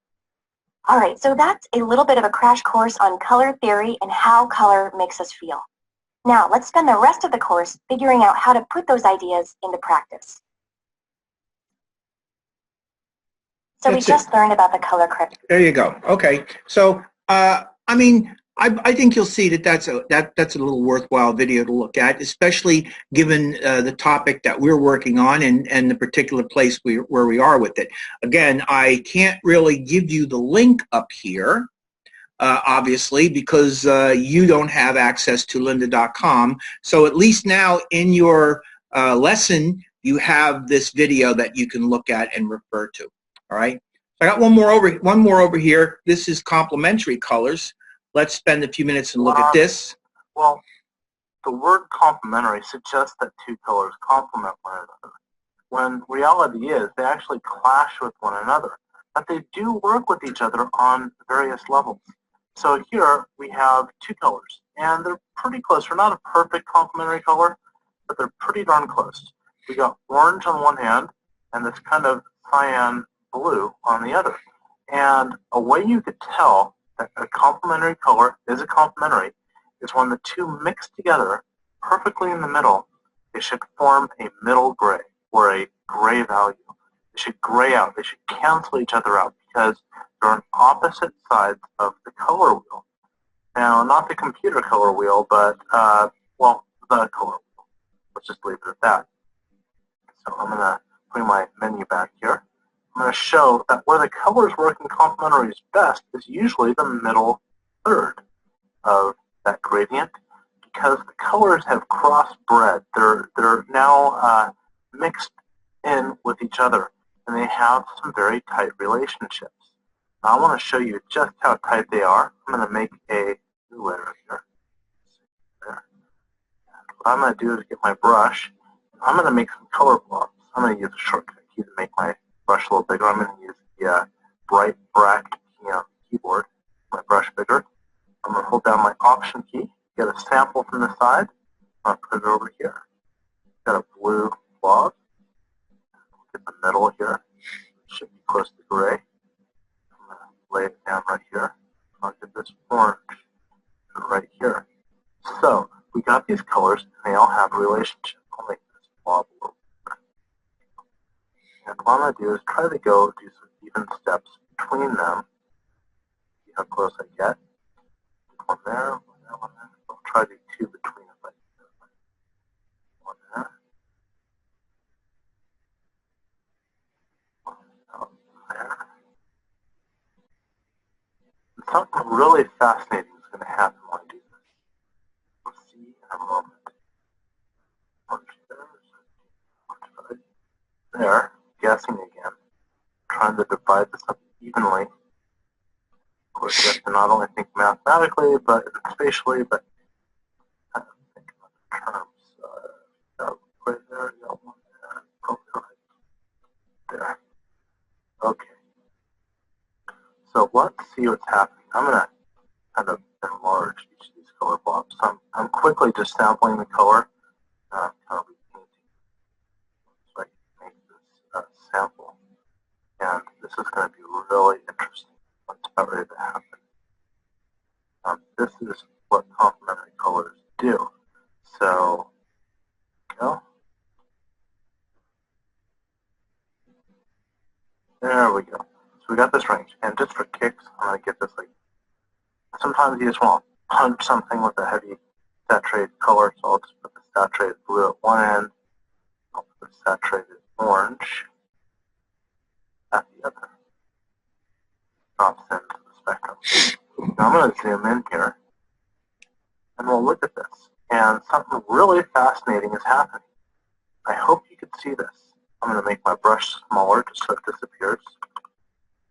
All right, so that's a little bit of a crash course on color theory and how color makes us feel. Now, let's spend the rest of the course figuring out how to put those ideas into practice. So we just learned about the color correction. There you go. Okay. So, I mean, I think you'll see that that's a little worthwhile video to look at, especially given the topic that we're working on and the particular place where we are with it. Again, I can't really give you the link up here, obviously, because you don't have access to lynda.com. So at least now in your lesson, you have this video that you can look at and refer to. All right. I got one more over here. This is complementary colors. Let's spend a few minutes and look at this. Well, the word complementary suggests that two colors complement one another, when reality is they actually clash with one another, but they do work with each other on various levels. So here we have two colors, and they're pretty close. They're not a perfect complementary color, but they're pretty darn close. We got orange on one hand, and this kind of cyan blue on the other. And a way you could tell that a complementary color is a complementary is when the two mix together perfectly in the middle, they should form a middle gray, or a gray value. They should gray out. They should cancel each other out because they're on opposite sides of the color wheel. Now, not the computer color wheel, but, well, the color wheel. Let's just leave it at that. So I'm going to bring my menu back here. I'm going to show that where the colors work in complementaries best is usually the middle third of that gradient, because the colors have crossbred. They're now mixed in with each other, and they have some very tight relationships. Now, I want to show you just how tight they are. I'm going to make a new layer here. There. What I'm going to do is get my brush. I'm going to make some color blobs. I'm going to use a shortcut key to make my brush a little bigger. I'm going to use the bright bracket key on the keyboard, my brush bigger. I'm going to hold down my Option key, get a sample from the side. I'm going to put it over here. Got a blue blob. Get the middle here. It should be close to gray. I'm going to lay it down right here. I'll get this orange right here. So we got these colors, and they all have a relationship. I'll make this blob a little bigger. And what I'm going to do is try to do some even steps between them. See how close I get. One there, one there, one there. I'll try to do two between if I can. One there. One there. And something really fascinating is going to happen when I do this. We'll see in a moment. There, guessing again. Trying to divide this up evenly. Of course, you have to not only think mathematically, but spatially, but kind of think about the terms. Right there, you got one there. Oh, right there. Okay. So let's see what's happening. I'm going to kind of enlarge each of these color blobs. I'm quickly just sampling the color. Kind of repainting. So I can make this sample. And this is going to be really interesting. What's about ready to happen. This is what complementary colors do. So, go. There we go. So we got this range. And sometimes you just want to punch something with a heavy saturated color, so I'll just put the saturated blue at one end, I'll put the saturated orange at the other. Drops into the spectrum. Now I'm going to zoom in here, and we'll look at this. And something really fascinating is happening. I hope you can see this. I'm going to make my brush smaller just so it disappears.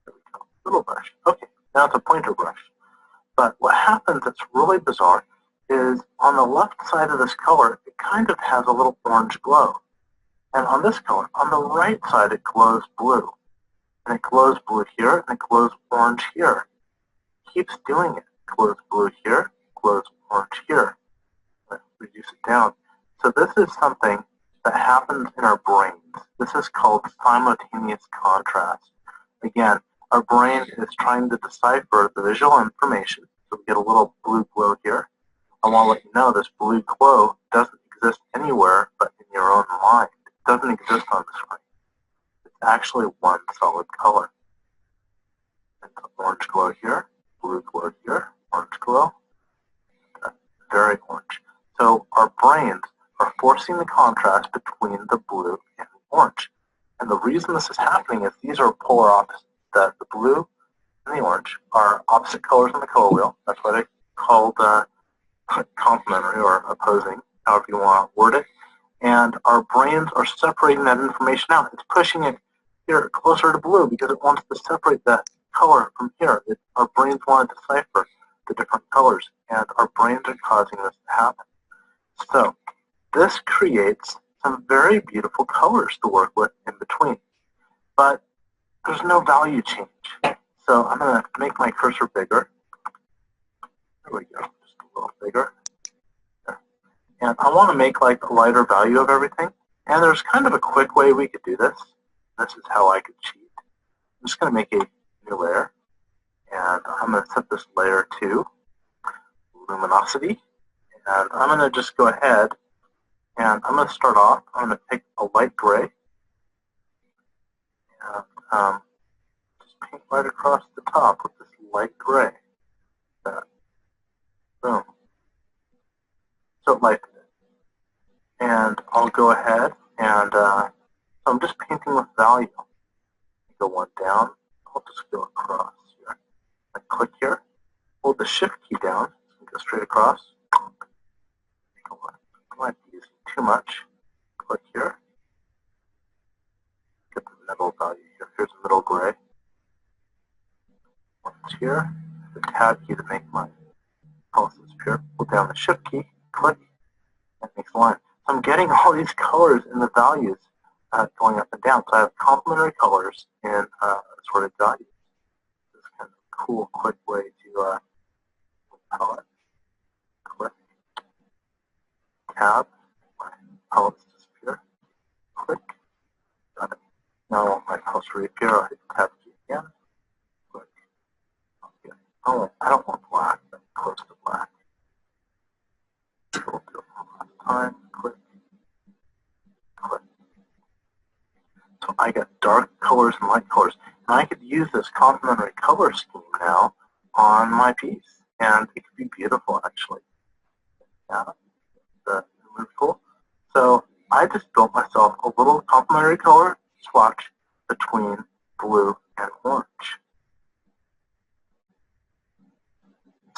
There we go. Little brush. Okay, now it's a pointer brush. But what happens that's really bizarre is on the left side of this color, it kind of has a little orange glow. And on this color, on the right side, it glows blue. And it glows blue here, and it glows orange here. It keeps doing it. It glows blue here, glows orange here. Let's reduce it down. So this is something that happens in our brains. This is called simultaneous contrast. Again, our brain is trying to decipher the visual information. So we get a little blue glow here. I want to let you know this blue glow doesn't exist anywhere but in your own mind. It doesn't exist on the screen. It's actually one solid color. And orange glow here, blue glow here, orange glow, very orange. So our brains are forcing the contrast between the blue and the orange. And the reason this is happening is these are polar opposites. The blue and the orange are opposite colors on the color wheel. That's why they're called complementary or opposing, however you want to word it. And our brains are separating that information out. It's pushing it here closer to blue because it wants to separate that color from here. Our brains want to decipher the different colors, and our brains are causing this to happen. So this creates some very beautiful colors to work with in between. But there's no value change. So I'm going to make my cursor bigger. There we go, just a little bigger. There. And I want to make like a lighter value of everything. And there's kind of a quick way we could do this. This is how I could cheat. I'm just going to make a new layer. And I'm going to set this layer to luminosity. And I'm going to just go ahead and I'm going to start off. I'm going to pick a light gray. And just paint right across the top with this light gray. Boom. So it lightened it. And I'll go ahead and so I'm just painting with value. Go one down. I'll just go across here. I click here. Hold the Shift key down. Go straight across. I might be using too much. Click here. Get the middle value here. Here's the middle gray. One's here. The Tab key to make my pulse disappear. Hold down the Shift key. Click. And it makes a line. So I'm getting all these colors in the values going up and down. So I have complementary colors in assorted values. This is kind of a cool, quick way to palette. Click. Tab. My palettes disappear. Click. Got it. Now I want my palettes to reappear. I'll hit the Tab key again. Click. Okay. Oh, I don't want black. That's close to black. So we'll do it one last time. Click. Click. So I got dark colors and light colors. And I could use this complementary color scheme now on my piece. And it could be beautiful, actually. Yeah, that's really cool. So I just built myself a little complementary color swatch between blue and orange.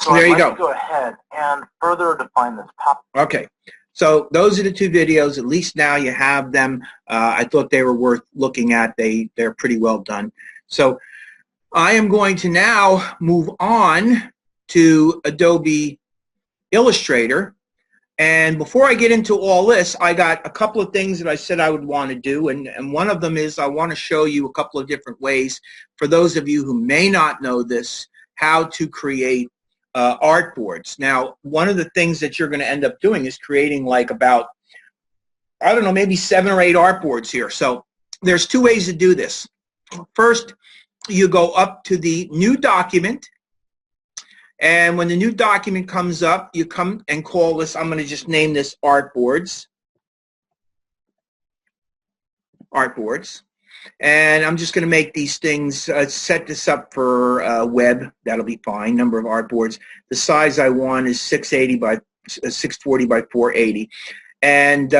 So there you go. Go ahead and further define this pop. Okay. So those are the two videos. At least now you have them. I thought they were worth looking at. They're pretty well done. So I am going to now move on to Adobe Illustrator. And before I get into all this, I got a couple of things that I said I would want to do. And one of them is I want to show you a couple of different ways, for those of you who may not know this, how to create artboards. Now, one of the things that you're going to end up doing is creating like about, I don't know, maybe 7 or 8 artboards here. So there's 2 ways to do this. First, you go up to the new document, and when the new document comes up, you come and call this, I'm going to just name this artboards. And I'm just going to make these things, set this up for web. That'll be fine. Number of artboards. The size I want is 680 by 640 by 480. And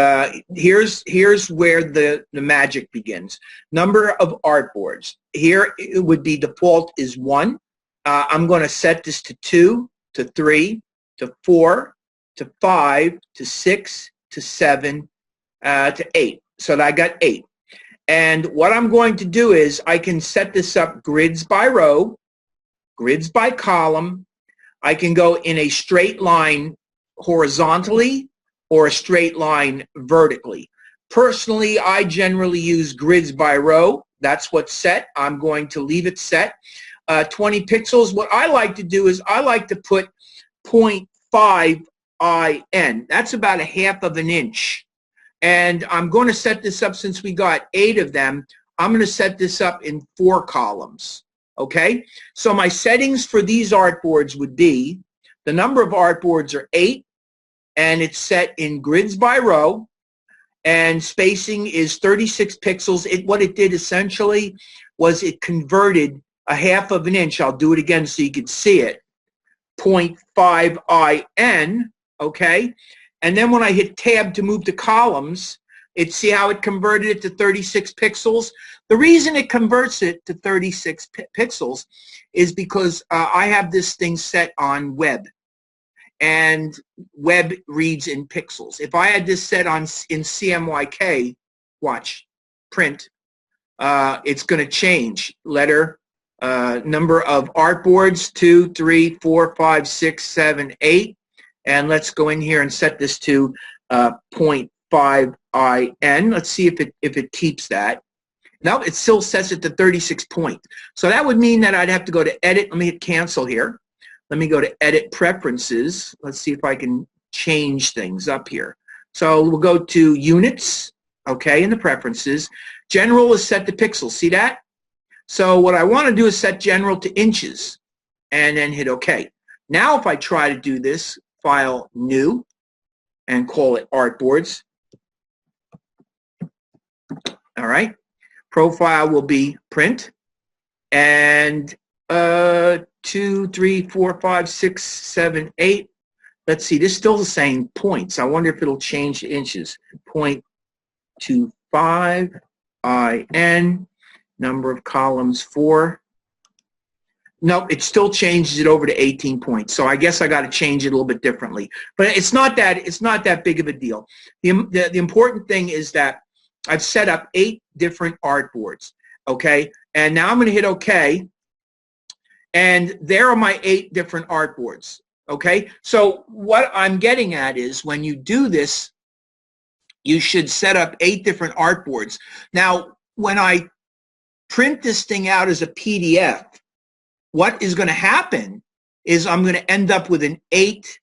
here's where the magic begins. Number of artboards. Here it would be default is 1. I'm going to set this to 2, to 3, to 4, to 5, to 6, to 7, to 8. So I got 8. And what I'm going to do is I can set this up grids by row, grids by column. I can go in a straight line horizontally or a straight line vertically. Personally, I generally use grids by row. That's what's set. I'm going to leave it set. 20 pixels. What I like to do is I like to put 0.5 IN. That's about a half of an inch. And I'm going to set this up, since we got 8 of them, I'm going to set this up in 4 columns. Okay? So my settings for these artboards would be, the number of artboards are 8, and it's set in grids by row, and spacing is 36 pixels. What it did essentially was it converted a half of an inch. I'll do it again so you can see it. 0.5 IN, okay? And then when I hit tab to move to columns, see how it converted it to 36 pixels? The reason it converts it to 36 pixels is because I have this thing set on web, and web reads in pixels. If I had this set on in CMYK, watch, print, it's going to change. Letter, number of artboards, 2, 3, 4, 5, 6, 7, 8. And let's go in here and set this to 0.5 IN. Let's see if it keeps that. No, it still sets it to 36 point. So that would mean that I'd have to go to edit. Let me hit cancel here. Let me go to edit preferences. Let's see if I can change things up here. So we'll go to units, okay, in the preferences. General is set to pixels. See that? So what I want to do is set general to inches and then hit OK. Now if I try to do this, file new and call it artboards. All right. Profile will be print. And 2, 3, 4, 5, 6, 7, 8. Let's see. This is still saying points. I wonder if it'll change to inches. 0.25 IN. Number of columns 4. Nope, it still changes it over to 18 points. So I guess I got to change it a little bit differently. But it's not that big of a deal. The important thing is that I've set up 8 different artboards. Okay, and now I'm going to hit OK. And there are my 8 different artboards. Okay, so what I'm getting at is when you do this, you should set up 8 different artboards. Now, when I print this thing out as a PDF, what is going to happen is I'm going to end up with an 8-page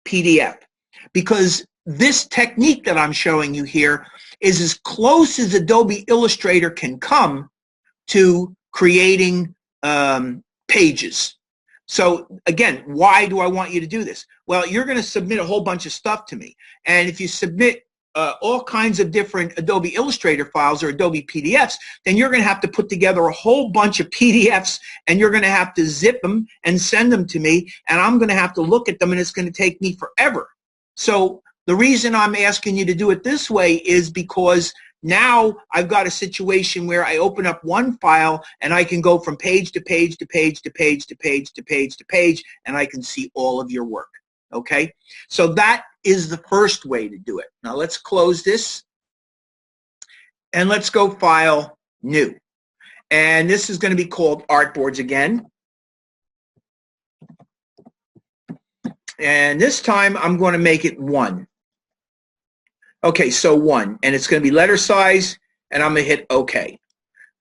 PDF, because this technique that I'm showing you here is as close as Adobe Illustrator can come to creating pages. So again, why do I want you to do this? Well, you're going to submit a whole bunch of stuff to me, and if you submit all kinds of different Adobe Illustrator files or Adobe PDFs, then you're going to have to put together a whole bunch of PDFs, and you're going to have to zip them and send them to me, and I'm going to have to look at them, and it's going to take me forever. So the reason I'm asking you to do it this way is because now I've got a situation where I open up one file and I can go from page to page to page to page to page to page to page, and I can see all of your work. Okay, so that is the first way to do it. Now let's close this and let's go file new. And this is going to be called artboards again. And this time I'm going to make it 1. Okay, so 1, and it's going to be letter size, and I'm going to hit OK.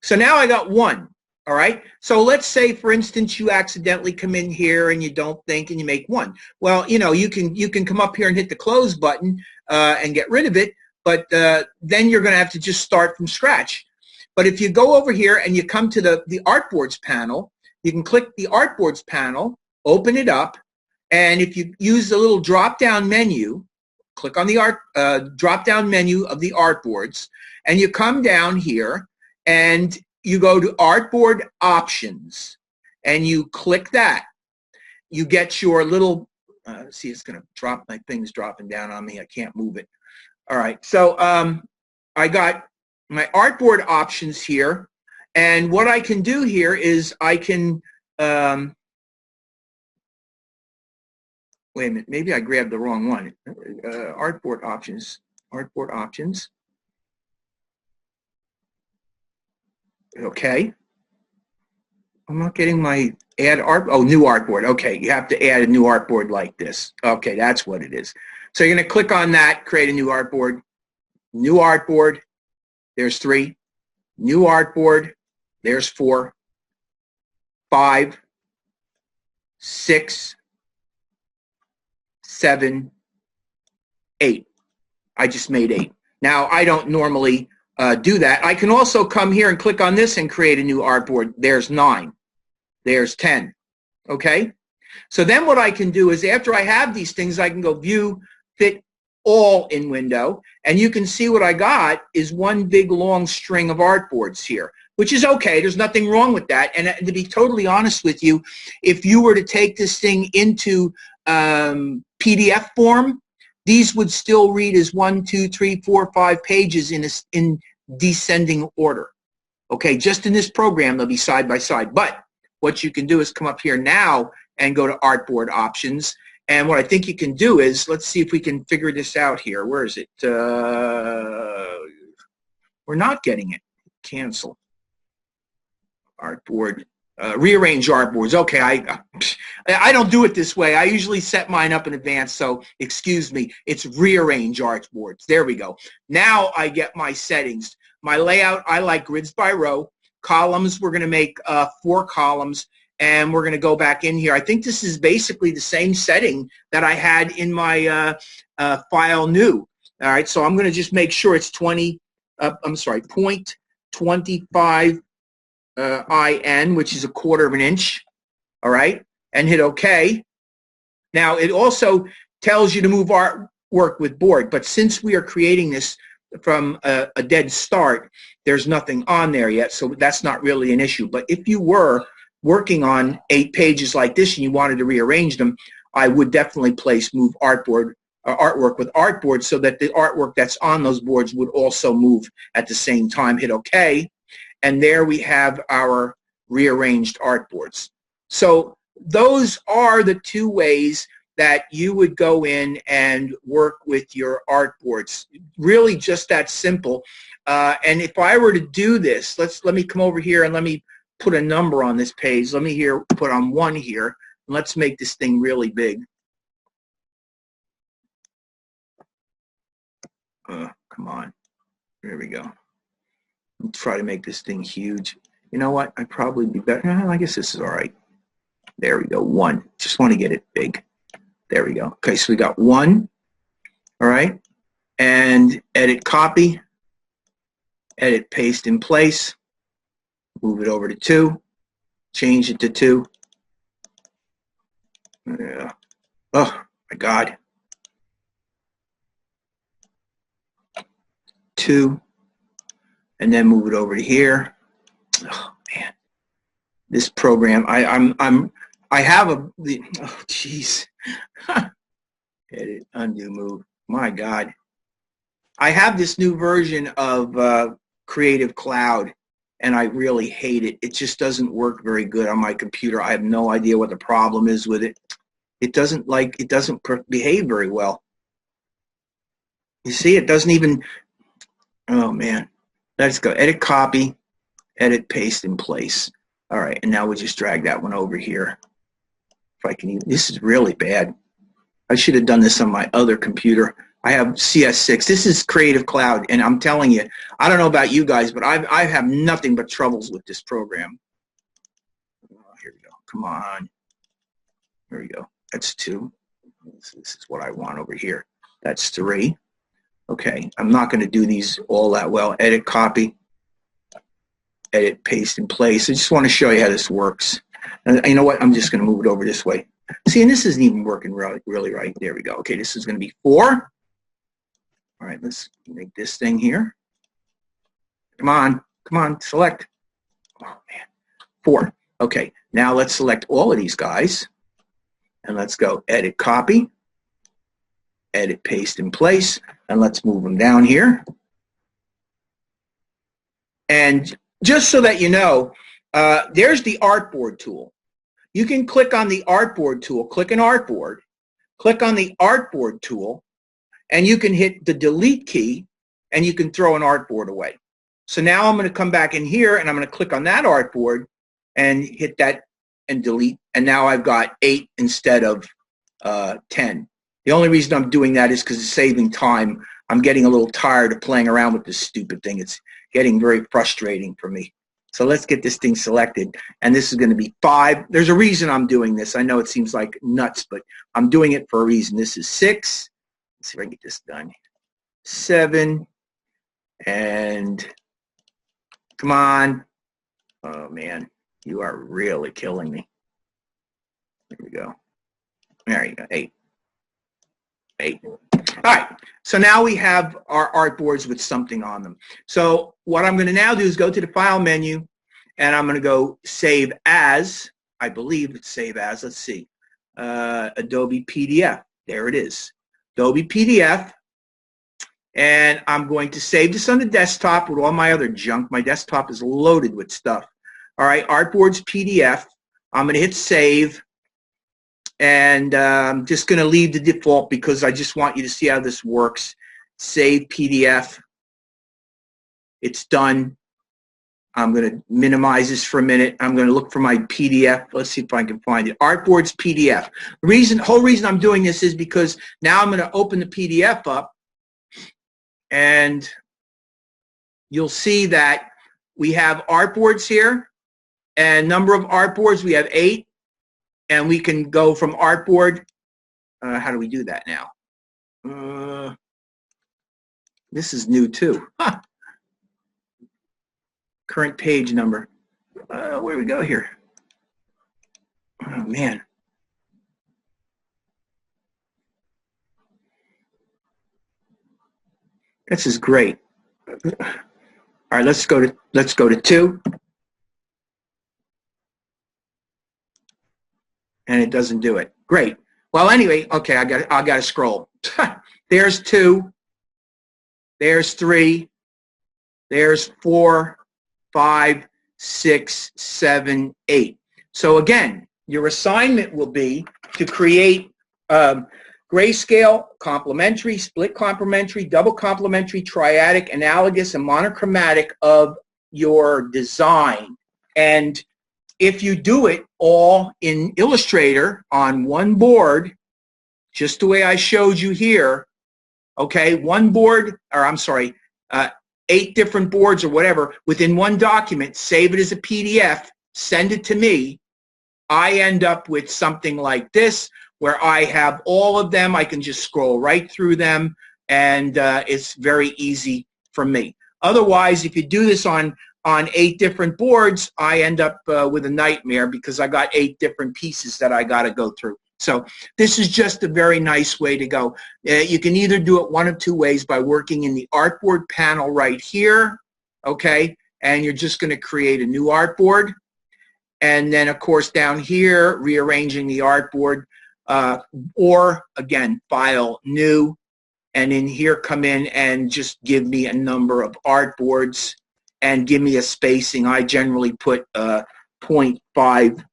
So now I got 1. All right. So let's say, for instance, you accidentally come in here and you don't think, and you make 1. Well, you know, you can come up here and hit the close button and get rid of it, but then you're going to have to just start from scratch. But if you go over here and you come to the artboards panel, you can click the artboards panel, open it up, and if you use the little drop-down menu, click on the art drop-down menu of the artboards, and you come down here and you go to Artboard Options, and you click that. You get your little, see, it's going to drop, my thing's dropping down on me. I can't move it. All right, so I got my artboard options here, and what I can do here is I can, wait a minute, maybe I grabbed the wrong one. Artboard options, artboard options. Okay. I'm not getting my add art, oh, new artboard. Okay, you have to add a new artboard like this. Okay, that's what it is. So you're going to click on that, create a new artboard. New artboard, there's 3. New artboard, there's 4. 5, 6, 7, 8. I just made 8. Now, I don't normally do that. I can also come here and click on this and create a new artboard. There's 9. There's 10. Okay? So then what I can do is after I have these things, I can go View, Fit All in Window, and you can see what I got is one big long string of artboards here, which is okay. There's nothing wrong with that. And to be totally honest with you, if you were to take this thing into PDF form, these would still read as 1, 2, 3, 4, 5 pages in descending order. Okay, just in this program, they'll be side by side. But what you can do is come up here now and go to Artboard Options. And what I think you can do is, let's see if we can figure this out here. Where is it? We're not getting it. Cancel. Artboard. Rearrange artboards. Okay, I don't do it this way. I usually set mine up in advance, so excuse me. It's rearrange artboards. There we go. Now I get my settings. My layout, I like grids by row. Columns, we're going to make 4 columns, and we're going to go back in here. I think this is basically the same setting that I had in my file new. All right, so I'm going to just make sure it's 0.25 IN, which is 1/4 of an inch, all right, and hit OK. Now, it also tells you to move artwork with board, but since we are creating this from a dead start, there's nothing on there yet, so that's not really an issue. But if you were working on 8 pages like this and you wanted to rearrange them, I would definitely place move artwork with artboard so that the artwork that's on those boards would also move at the same time. Hit OK. And there we have our rearranged artboards. So those are the 2 ways that you would go in and work with your artboards. Really just that simple. And if I were to do this, let me come over here and let me put a number on this page. Let me put on 1 here. And let's make this thing really big. Come on. There we go. Try to make this thing huge. You know what? I'd probably be better. I guess this is all right. There we go. 1. Just want to get it big. There we go. Okay, so we got 1. All right. And edit copy. Edit paste in place. Move it over to 2. Change it to 2. Yeah. Oh, my God. 2. And then move it over to here. Oh man, this program. I have oh jeez. Edit, undo, move. My God, I have this new version of Creative Cloud, and I really hate it. It just doesn't work very good on my computer. I have no idea what the problem is with it. It doesn't behave very well. You see, it doesn't even. Oh man. Let's go edit copy, edit paste in place. All right, and now we'll just drag that one over here. If I can, this is really bad. I should have done this on my other computer. I have CS6. This is Creative Cloud, and I'm telling you, I don't know about you guys, but I have nothing but troubles with this program. Oh, here we go. Come on. Here we go. That's 2. This is what I want over here. That's 3. Okay, I'm not going to do these all that well. Edit, copy, edit, paste in place. I just want to show you how this works. And you know what? I'm just going to move it over this way. See, and this isn't even working really right. There we go. Okay, this is going to be 4. All right, let's make this thing here. Come on, select. Oh man, 4. Okay, now let's select all of these guys, and let's go edit copy, edit paste in place, and let's move them down here. And just so that you know, there's the artboard tool. You can click on the artboard tool, click an artboard, click on the artboard tool, and you can hit the delete key, and you can throw an artboard away. So now I'm going to come back in here, and I'm going to click on that artboard and hit that and delete, and now I've got 8 instead of 10. The only reason I'm doing that is because it's saving time. I'm getting a little tired of playing around with this stupid thing. It's getting very frustrating for me. So let's get this thing selected, and this is going to be 5. There's a reason I'm doing this. I know it seems like nuts, but I'm doing it for a reason. This is 6. Let's see if I can get this done. 7, and come on. Oh, man, you are really killing me. There we go. There you go, 8. 8. All right, so now we have our artboards with something on them. So what I'm going to now do is go to the File menu, and I'm going to go Save As. I believe it's Save As. Let's see. Adobe PDF. There it is. Adobe PDF. And I'm going to save this on the desktop with all my other junk. My desktop is loaded with stuff. All right, Artboards PDF. I'm going to hit Save. And I'm just going to leave the default because I just want you to see how this works. Save PDF. It's done. I'm going to minimize this for a minute. I'm going to look for my PDF. Let's see if I can find it. Artboards PDF. The whole reason I'm doing this is because now I'm going to open the PDF up, and you'll see that we have artboards here, and number of artboards, we have 8. And we can go from artboard. How do we do that now? This is new too. Huh. Current page number. Where do we go here? Oh man. This is great. All right, let's go to 2. And it doesn't do it. Great. Well, anyway, okay, I got to scroll. There's 2. There's 3. There's 4, 5, 6, 7, 8. So again, your assignment will be to create grayscale, complementary, split complementary, double complementary, triadic, analogous, and monochromatic of your design. And if you do it all in Illustrator on one board, just the way I showed you here, okay, 8 different boards or whatever within one document, save it as a PDF, send it to me, I end up with something like this where I have all of them. I can just scroll right through them, and it's very easy for me. Otherwise, if you do this on 8 different boards, I end up with a nightmare because I got 8 different pieces that I got to go through. So this is just a very nice way to go. You can either do it one of 2 ways, by working in the artboard panel right here, okay, and you're just going to create a new artboard. And then, of course, down here, rearranging the artboard, or, again, File, New, and in here come in and just give me a number of artboards and give me a spacing. I generally put 0.5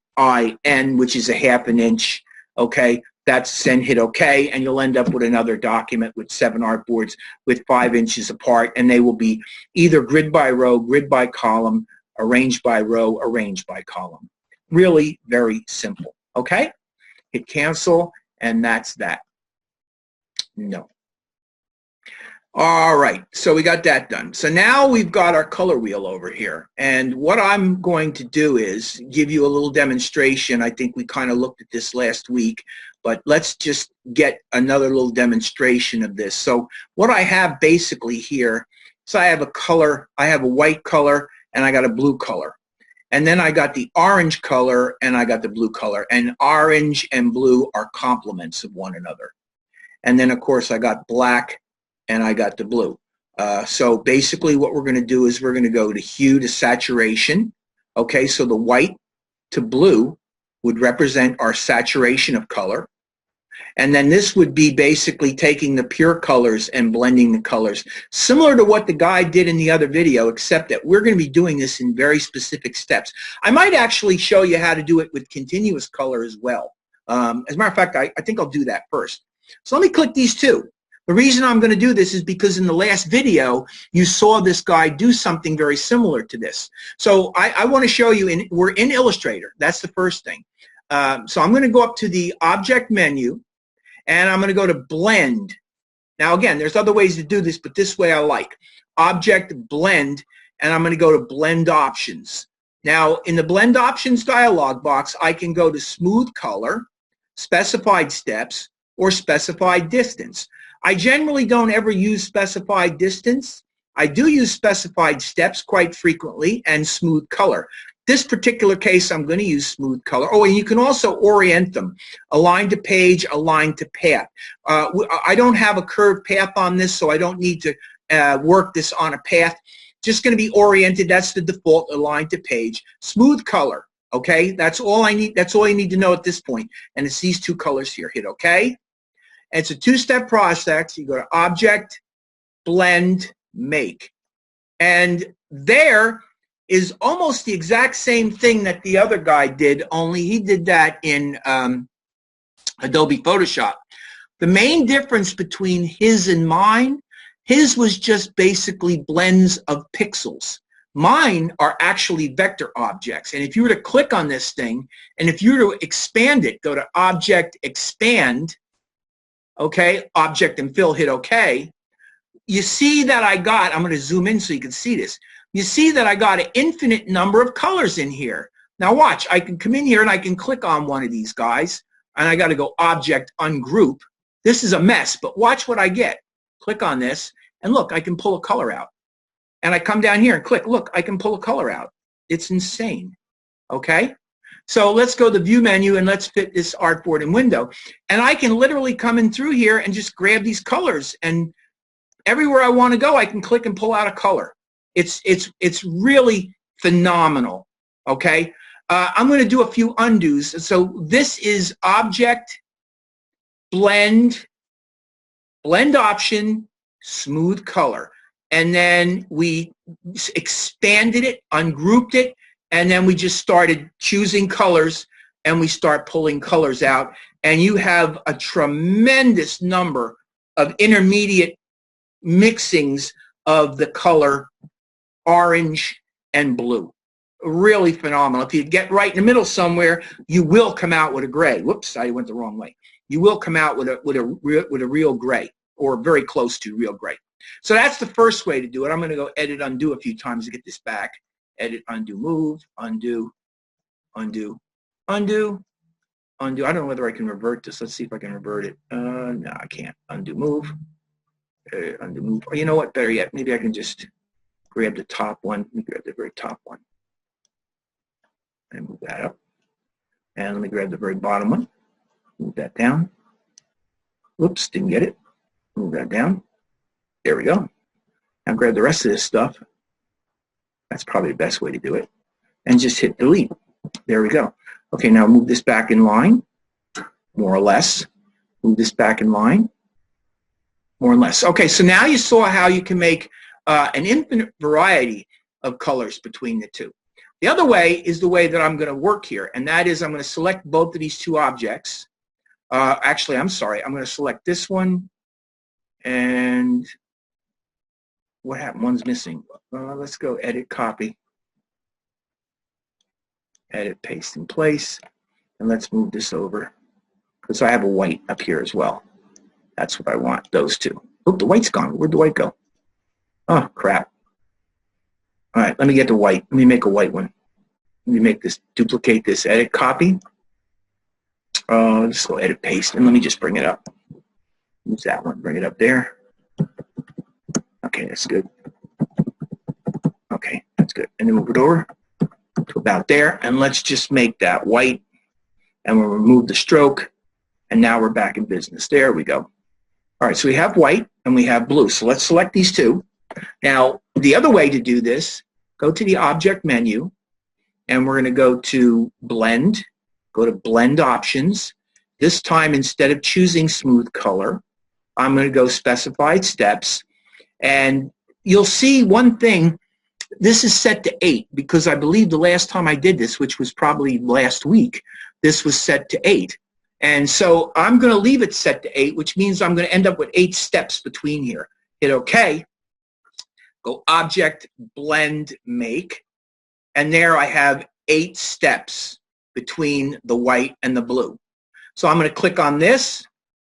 IN, which is a ½ an inch. Okay, that's, then hit OK, and you'll end up with another document with 7 artboards with 5 inches apart, and they will be either grid by row, grid by column, arranged by row, arranged by column. Really very simple. Okay, hit cancel, and that's that. No. All right, so we got that done. So now we've got our color wheel over here. And what I'm going to do is give you a little demonstration. I think we kind of looked at this last week, but let's just get another little demonstration of this. So what I have basically here is I have a color, I have a white color, and I got a blue color. And then I got the orange color, and I got the blue color. And orange and blue are complements of one another. And then, of course, I got black and I got the blue. So basically what we're going to do is we're going to go to hue to saturation. Okay, so the white to blue would represent our saturation of color. And then this would be basically taking the pure colors and blending the colors, similar to what the guy did in the other video, except that we're going to be doing this in very specific steps. I might actually show you how to do it with continuous color as well. As a matter of fact, I think I'll do that first. So let me click these two. The reason I'm going to do this is because in the last video, you saw this guy do something very similar to this. So I want to show you, we're in Illustrator. That's the first thing. So I'm going to go up to the Object menu, and I'm going to go to Blend. Now, again, there's other ways to do this, but this way I like. Object, Blend, and I'm going to go to Blend Options. Now, in the Blend Options dialog box, I can go to Smooth Color, Specified Steps, or Specified Distance. I generally don't ever use specified distance. I do use specified steps quite frequently and smooth color. This particular case, I'm going to use smooth color. Oh, and you can also orient them. Align to page, align to path. I don't have a curved path on this, so I don't need to work this on a path. Just going to be oriented. That's the default, align to page. Smooth color, okay? That's all I need. That's all you need to know at this point. And it's these two colors here. Hit OK. It's a two-step process. You go to Object, Blend, Make. And there is almost the exact same thing that the other guy did, only he did that in Adobe Photoshop. The main difference between his and mine, his was just basically blends of pixels. Mine are actually vector objects. And if you were to click on this thing, and if you were to expand it, go to Object, Expand, okay, Object and Fill, hit OK, you see that I got, I'm going to zoom in so you can see this. You see that I got an infinite number of colors in here. Now watch, I can come in here and I can click on one of these guys, and I got to go Object, Ungroup. This is a mess, but watch what I get. Click on this, and look, I can pull a color out. And I come down here and click, look, I can pull a color out. It's insane, okay? So let's go to the View menu and let's fit this artboard in Window. And I can literally come in through here and just grab these colors, and everywhere I want to go, I can click and pull out a color. It's really phenomenal, okay? I'm going to do a few undos. So this is Object, Blend, Blend Option, Smooth Color. And then we expanded it, ungrouped it, and then we just started choosing colors, and we start pulling colors out. And you have a tremendous number of intermediate mixings of the color orange and blue. Really phenomenal. If you get right in the middle somewhere, you will come out with a gray. Whoops, I went the wrong way. You will come out with a real gray, or very close to real gray. So that's the first way to do it. I'm going to go Edit, Undo a few times to get this back. Edit, Undo, Move, Undo, Undo, Undo, Undo. I don't know whether I can revert this. Let's see if I can revert it. No, I can't. Undo, Move. Undo, Move. Or you know what? Better yet, maybe I can just grab the top one. Let me grab the very top one and move that up. And let me grab the very bottom one. Move that down. Whoops, didn't get it. Move that down. There we go. Now grab the rest of this stuff. That's probably the best way to do it. And just hit delete. There we go. Okay, now move this back in line, more or less. Move this back in line, more or less. Okay, so now you saw how you can make an infinite variety of colors between the two. The other way is the way that I'm going to work here, and that is I'm going to select both of these two objects. Actually, I'm sorry. I'm going to select this one, and what happened? One's missing. Let's go Edit, Copy. Edit, Paste in place. And let's move this over. Because I have a white up here as well. That's what I want, those two. Oh, the white's gone. Where'd the white go? Oh, crap. All right, let me get the white. Let me make a white one. Let me make this, duplicate this, Edit, Copy. Let's go Edit, Paste, and let me just bring it up. Use that one, bring it up there. Okay, that's good. Okay, that's good. And then move it over to about there, and let's just make that white, and we'll remove the stroke, and now we're back in business. There we go. All right, so we have white. and we have blue. So let's select these two. Now, the other way to do this, go to the Object menu, and we're going to go to Blend, go to Blend Options. This time, instead of choosing Smooth Color, I'm going to go Specified Steps. And you'll see one thing, this is set to 8 because I believe the last time I did this, which was probably last week, this was set to 8. And so I'm going to leave it set to 8, which means I'm going to end up with 8 steps between here. Hit OK. Go Object, Blend, Make. And there I have 8 steps between the white and the blue. So I'm going to click on this,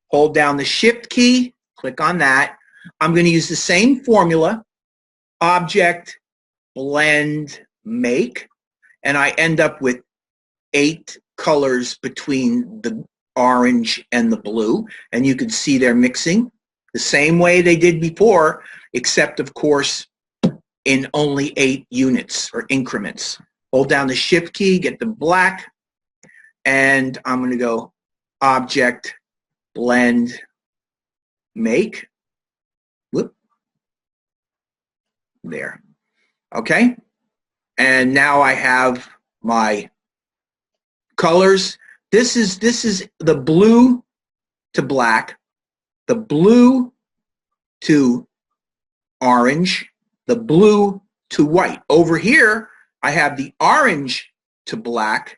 hold down the Shift key, click on that. I'm going to use the same formula, Object, Blend, Make, and I end up with 8 colors between the orange and the blue, and you can see they're mixing the same way they did before, except of course in only 8 units or increments. Hold down the Shift key, get the black, and I'm going to go Object, Blend, Make. Whoop. There. Okay? And now I have my colors. This is the blue to black, the blue to orange, the blue to white. Over here, I have the orange to black.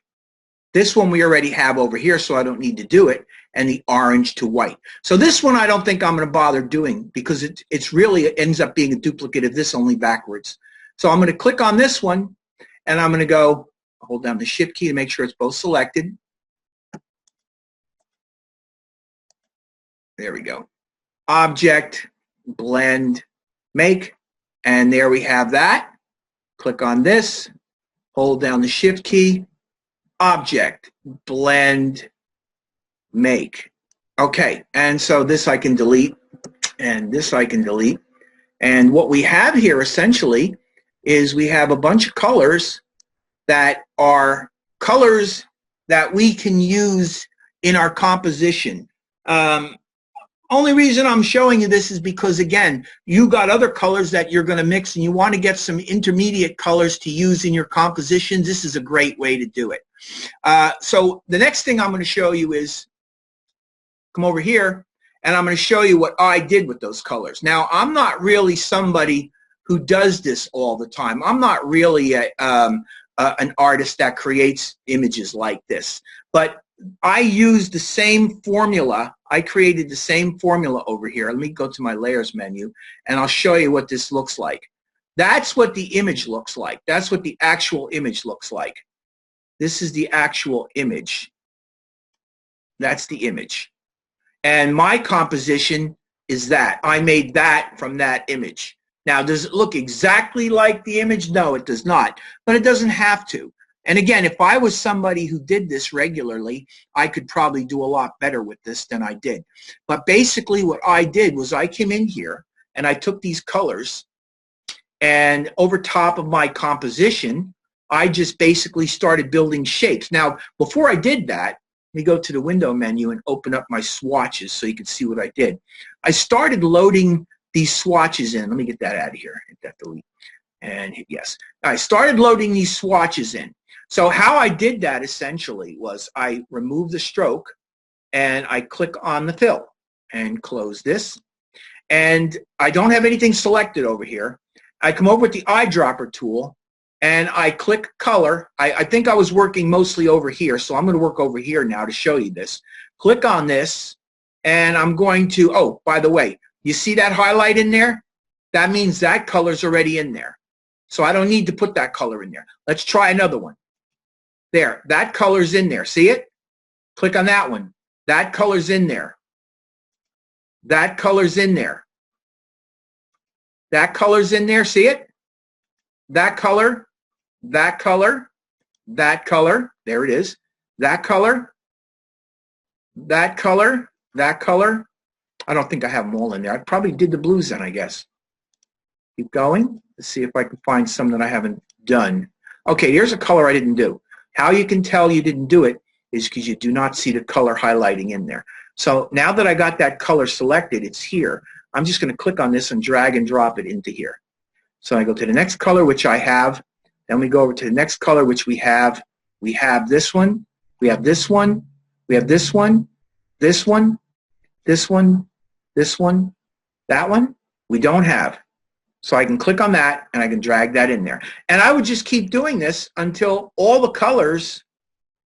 This one we already have over here, so I don't need to do it, and the orange to white. So this one I don't think I'm going to bother doing because it's really, it ends up being a duplicate of this, only backwards. So I'm going to click on this one, and I'm going to go, hold down the Shift key to make sure it's both selected. There we go. Object, Blend, Make, and there we have that. Click on this, hold down the Shift key, Object, Blend, Make. Okay, and so this I can delete, and this I can delete. And what we have here essentially is we have a bunch of colors that are colors that we can use in our composition. Only reason I'm showing you this is because, again, you got other colors that you're going to mix and you want to get some intermediate colors to use in your compositions. This is a great way to do it. So the next thing I'm going to show you is, come over here, and I'm going to show you what I did with those colors. Now, I'm not really somebody who does this all the time. I'm not really an artist that creates images like this. But I used the same formula. I created the same formula over here. Let me go to my Layers menu, and I'll show you what this looks like. That's what the image looks like. That's what the actual image looks like. This is the actual image. That's the image. And my composition is that. I made that from that image. Now, does it look exactly like the image? No, it does not. But it doesn't have to. And again, if I was somebody who did this regularly, I could probably do a lot better with this than I did. But basically what I did was I came in here and I took these colors, and over top of my composition, I just basically started building shapes. Now, before I did that, let me go to the window menu and open up my swatches so you can see what I did. I started loading these swatches in. Let me get that out of here. Hit that delete. And hit yes. I started loading these swatches in. So how I did that essentially was I removed the stroke and I click on the fill and close this. And I don't have anything selected over here. I come over with the eyedropper tool and I click color. I think I was working mostly over here, so I'm going to work over here now to show you this. Click on this, and I'm going to, oh, by the way, you see that highlight in there? That means that color's already in there. So I don't need to put that color in there. Let's try another one. There, that color's in there. See it? Click on that one. That color's in there. That color's in there. That color's in there. See it? That color, that color, that color. There it is. That color, that color, that color. I don't think I have them all in there. I probably did the blues then, I guess. Keep going. Let's see if I can find some that I haven't done. Okay, here's a color I didn't do. How you can tell you didn't do it is because you do not see the color highlighting in there. So now that I got that color selected, it's here. I'm just going to click on this and drag and drop it into here. So I go to the next color, which I have. Then we go over to the next color, which we have. We have this one. We have this one. We have this one. This one. This one. This one. That one. We don't have. So I can click on that and I can drag that in there. And I would just keep doing this until all the colors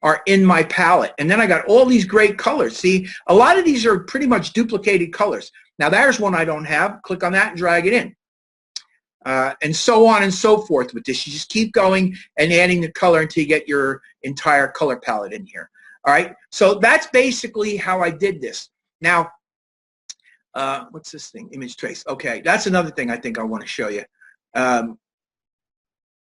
are in my palette. And then I got all these great colors. See, a lot of these are pretty much duplicated colors. Now there's one I don't have. Click on that and drag it in. And so on and so forth with this. You just keep going and adding the color until you get your entire color palette in here. All right, so that's basically how I did this. Now, what's this thing? Image trace. Okay, that's another thing I think I want to show you.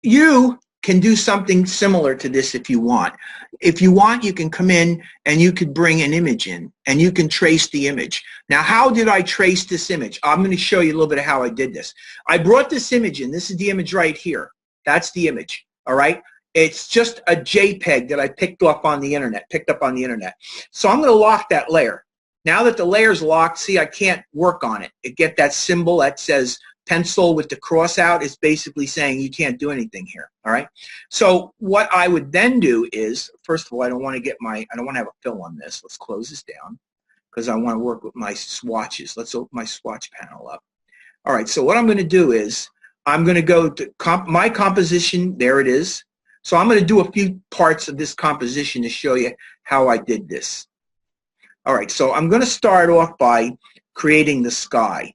You can do something similar to this if you want. If you want, you can come in and you could bring an image in and you can trace the image. Now, how did I trace this image? I'm going to show you a little bit of how I did this. I brought this image in. This is the image right here. That's the image, all right? It's just a JPEG that I picked up on the internet. So I'm going to lock that layer. Now that the layer's locked, see, I can't work on it. It get that symbol that says pencil with the cross out is basically saying you can't do anything here, all right? So what I would then do is, first of all, I don't want to have a fill on this. Let's close this down because I want to work with my swatches. Let's open my swatch panel up. All right, so what I'm going to do is I'm going to go to my composition. There it is. So I'm going to do a few parts of this composition to show you how I did this. All right, so I'm going to start off by creating the sky.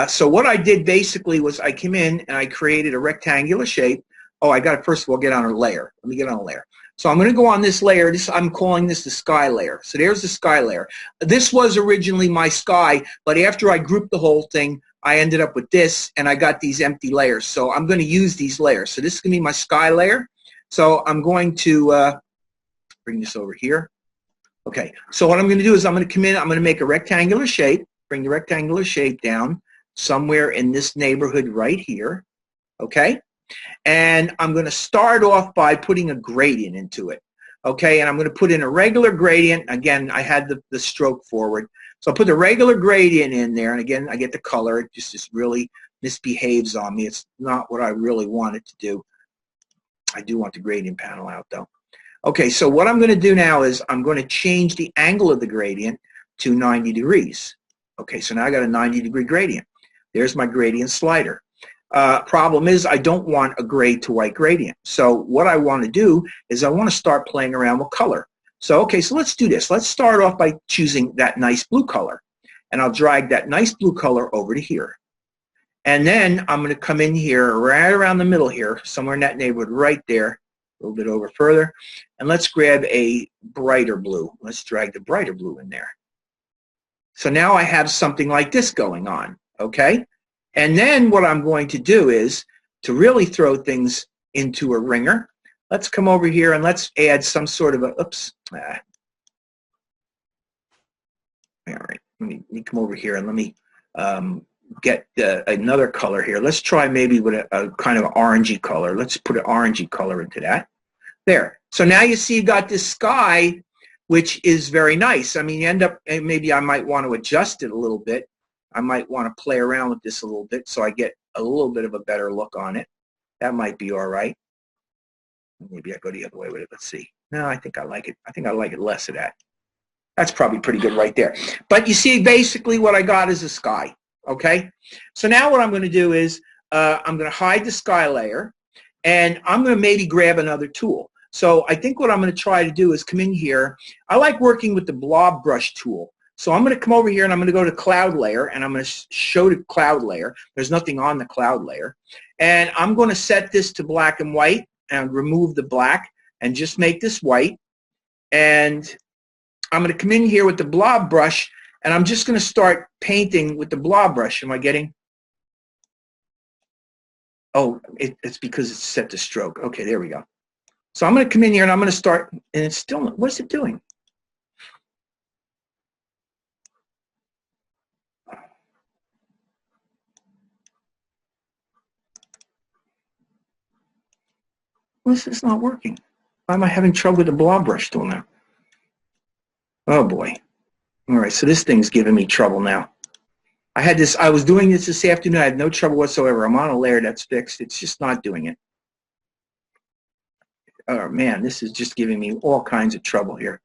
So what I did basically was I came in and I created a rectangular shape. Oh, I got to first of all get on a layer. Let me get on a layer. So I'm going to go on this layer. I'm calling this the sky layer. So there's the sky layer. This was originally my sky, but after I grouped the whole thing, I ended up with this, and I got these empty layers. So I'm going to use these layers. So this is going to be my sky layer. So I'm going to bring this over here. Okay, so what I'm going to do is I'm going to come in, I'm going to make a rectangular shape, bring the rectangular shape down somewhere in this neighborhood right here, okay? And I'm going to start off by putting a gradient into it, okay? And I'm going to put in a regular gradient. Again, I had the stroke forward. So I put the regular gradient in there, and again, I get the color. It just really misbehaves on me. It's not what I really wanted to do. I do want the gradient panel out, though. Okay, so what I'm going to do now is I'm going to change the angle of the gradient to 90 degrees. Okay, so now I got a 90-degree gradient. There's my gradient slider. Problem is I don't want a gray to white gradient. So what I want to do is I want to start playing around with color. So, okay, so let's do this. Let's start off by choosing that nice blue color. And I'll drag that nice blue color over to here. And then I'm going to come in here right around the middle here, somewhere in that neighborhood right there. A little bit over further, and let's grab a brighter blue. Let's drag the brighter blue in there. So now I have something like this going on, okay? And then what I'm going to do is to really throw things into a ringer. Let's come over here and let's add some sort of a, oops. All right, let me come over here and let me get another color here. Let's try maybe with a kind of orangey color. Let's put an orangey color into that. There. So now you see you got this sky, which is very nice. I mean, you end up, maybe I might want to adjust it a little bit. I might want to play around with this a little bit so I get a little bit of a better look on it. That might be all right. Maybe I go the other way with it. Let's see. No, I think I like it. I think I like it less of that. That's probably pretty good right there. But you see, basically what I got is a sky. Okay, so now what I'm going to do is I'm going to hide the sky layer, and I'm going to maybe grab another tool. So I think what I'm going to try to do is come in here. I like working with the blob brush tool. So I'm going to come over here and I'm going to go to cloud layer, and I'm going to show the cloud layer. There's nothing on the cloud layer. And I'm going to set this to black and white and remove the black and just make this white. And I'm going to come in here with the blob brush, and I'm just going to start painting with the blob brush. Am I getting? Oh, it's because it's set to stroke. Okay, there we go. So I'm going to come in here and I'm going to start, and it's still, what is it doing? This is not working. Why am I having trouble with the blob brush tool now? Oh boy. All right, so this thing's giving me trouble now. I was doing this afternoon. I had no trouble whatsoever. I'm on a layer that's fixed. It's just not doing it. Oh man, this is just giving me all kinds of trouble here.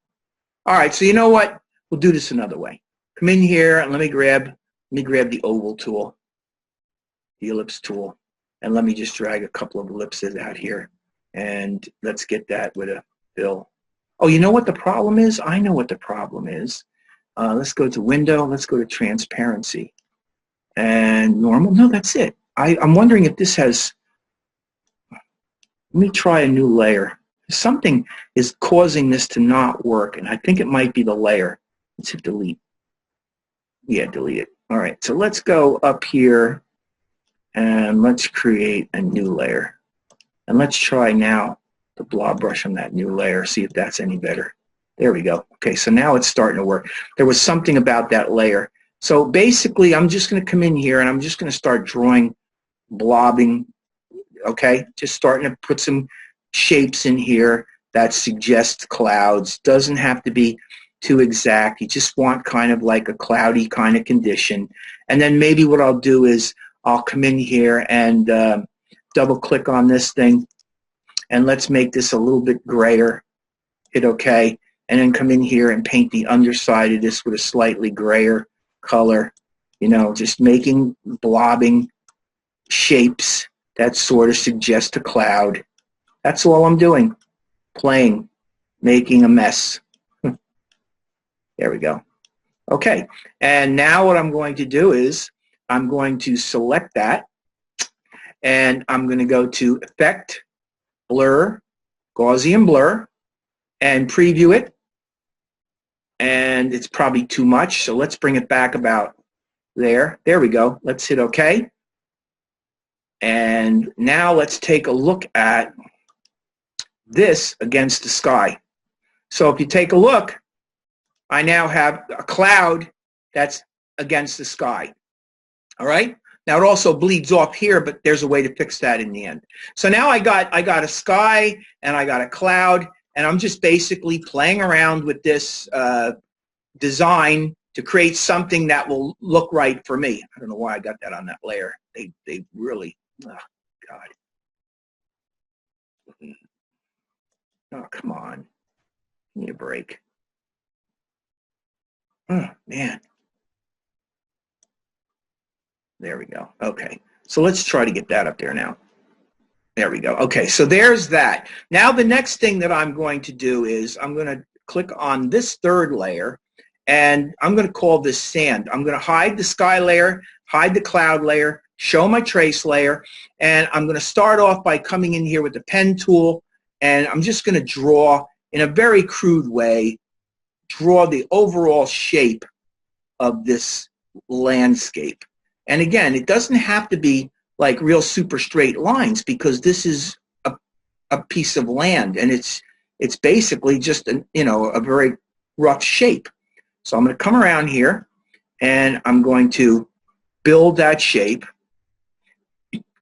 All right, so you know what? We'll do this another way. Come in here and let me grab the oval tool, the ellipse tool, and let me just drag a couple of ellipses out here. And let's get that with a fill. Oh, you know what the problem is? I know what the problem is. Let's go to Window. Let's go to Transparency. And Normal. No, that's it. I'm wondering if this has... Let me try a new layer. Something is causing this to not work, and I think it might be the layer. Let's hit Delete. Yeah, delete it. All right, so let's go up here, and let's create a new layer. And let's try now the blob brush on that new layer, see if that's any better. There we go. Okay, so now it's starting to work. There was something about that layer. So basically, I'm just going to come in here, and I'm just going to start drawing, blobbing, okay? Just starting to put some shapes in here that suggest clouds. Doesn't have to be too exact. You just want kind of like a cloudy kind of condition. And then maybe what I'll do is I'll come in here and double click on this thing, and let's make this a little bit grayer. Hit OK, and then come in here and paint the underside of this with a slightly grayer color. You know, just making blobbing shapes that sort of suggest a cloud. That's all I'm doing. Playing, making a mess. There we go. Okay, and now what I'm going to do is I'm going to select that, and I'm going to go to Effect, Blur, Gaussian Blur, and preview it. And it's probably too much, so let's bring it back about there. There we go. Let's hit OK. And now let's take a look at this against the sky. So if you take a look, I now have a cloud that's against the sky. All right? Now it also bleeds off here, but there's a way to fix that in the end. So now I got a sky and I got a cloud, and I'm just basically playing around with this design to create something that will look right for me. I don't know why I got that on that layer. They really, oh God. Oh, come on. Give me a break. Oh, man. There we go. Okay. So let's try to get that up there now. There we go. Okay, so there's that. Now the next thing that I'm going to do is I'm going to click on this third layer, and I'm going to call this sand. I'm going to hide the sky layer, hide the cloud layer, show my trace layer, and I'm going to start off by coming in here with the pen tool, and I'm just going to draw in a very crude way, draw the overall shape of this landscape. And again, it doesn't have to be like real super straight lines, because this is a piece of land, and it's basically just a very rough shape. So I'm going to come around here, and I'm going to build that shape,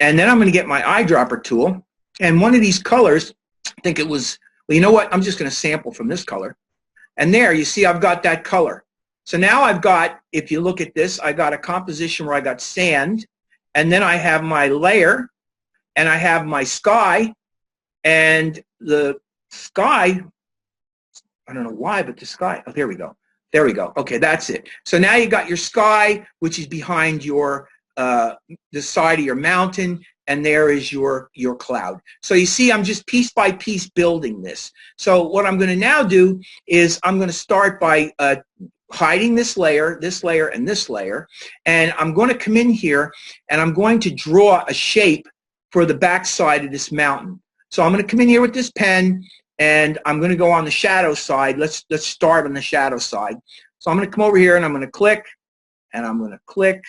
and then I'm going to get my eyedropper tool, and one of these colors, I think it was, well, you know what, I'm just going to sample from this color, and there you see I've got that color. So now I've got, if you look at this, I got a composition where I got sand, and then I have my layer, and I have my sky, and the sky, I don't know why, but the sky, oh, there we go. There we go. Okay, that's it. So now you got your sky, which is behind your the side of your mountain, and there is your cloud. So you see, I'm just piece by piece building this. So what I'm going to now do is I'm going to start by hiding this layer, and this layer, and I'm going to come in here, and I'm going to draw a shape for the back side of this mountain. So I'm going to come in here with this pen, and I'm going to go on the shadow side. Let's start on the shadow side. So I'm going to come over here, and I'm going to click, and I'm going to click,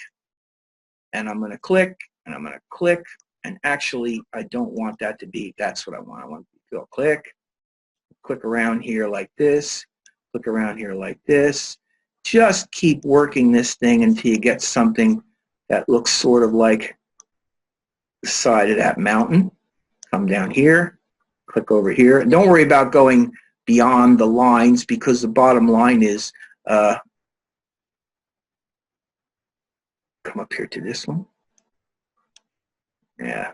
and I'm going to click, and I'm going to click, and actually I don't want that to be, that's what I want. I want to go click around here like this, click around here like this. Just keep working this thing until you get something that looks sort of like the side of that mountain. Come down here, click over here. And don't worry about going beyond the lines, because the bottom line is come up here to this one. Yeah,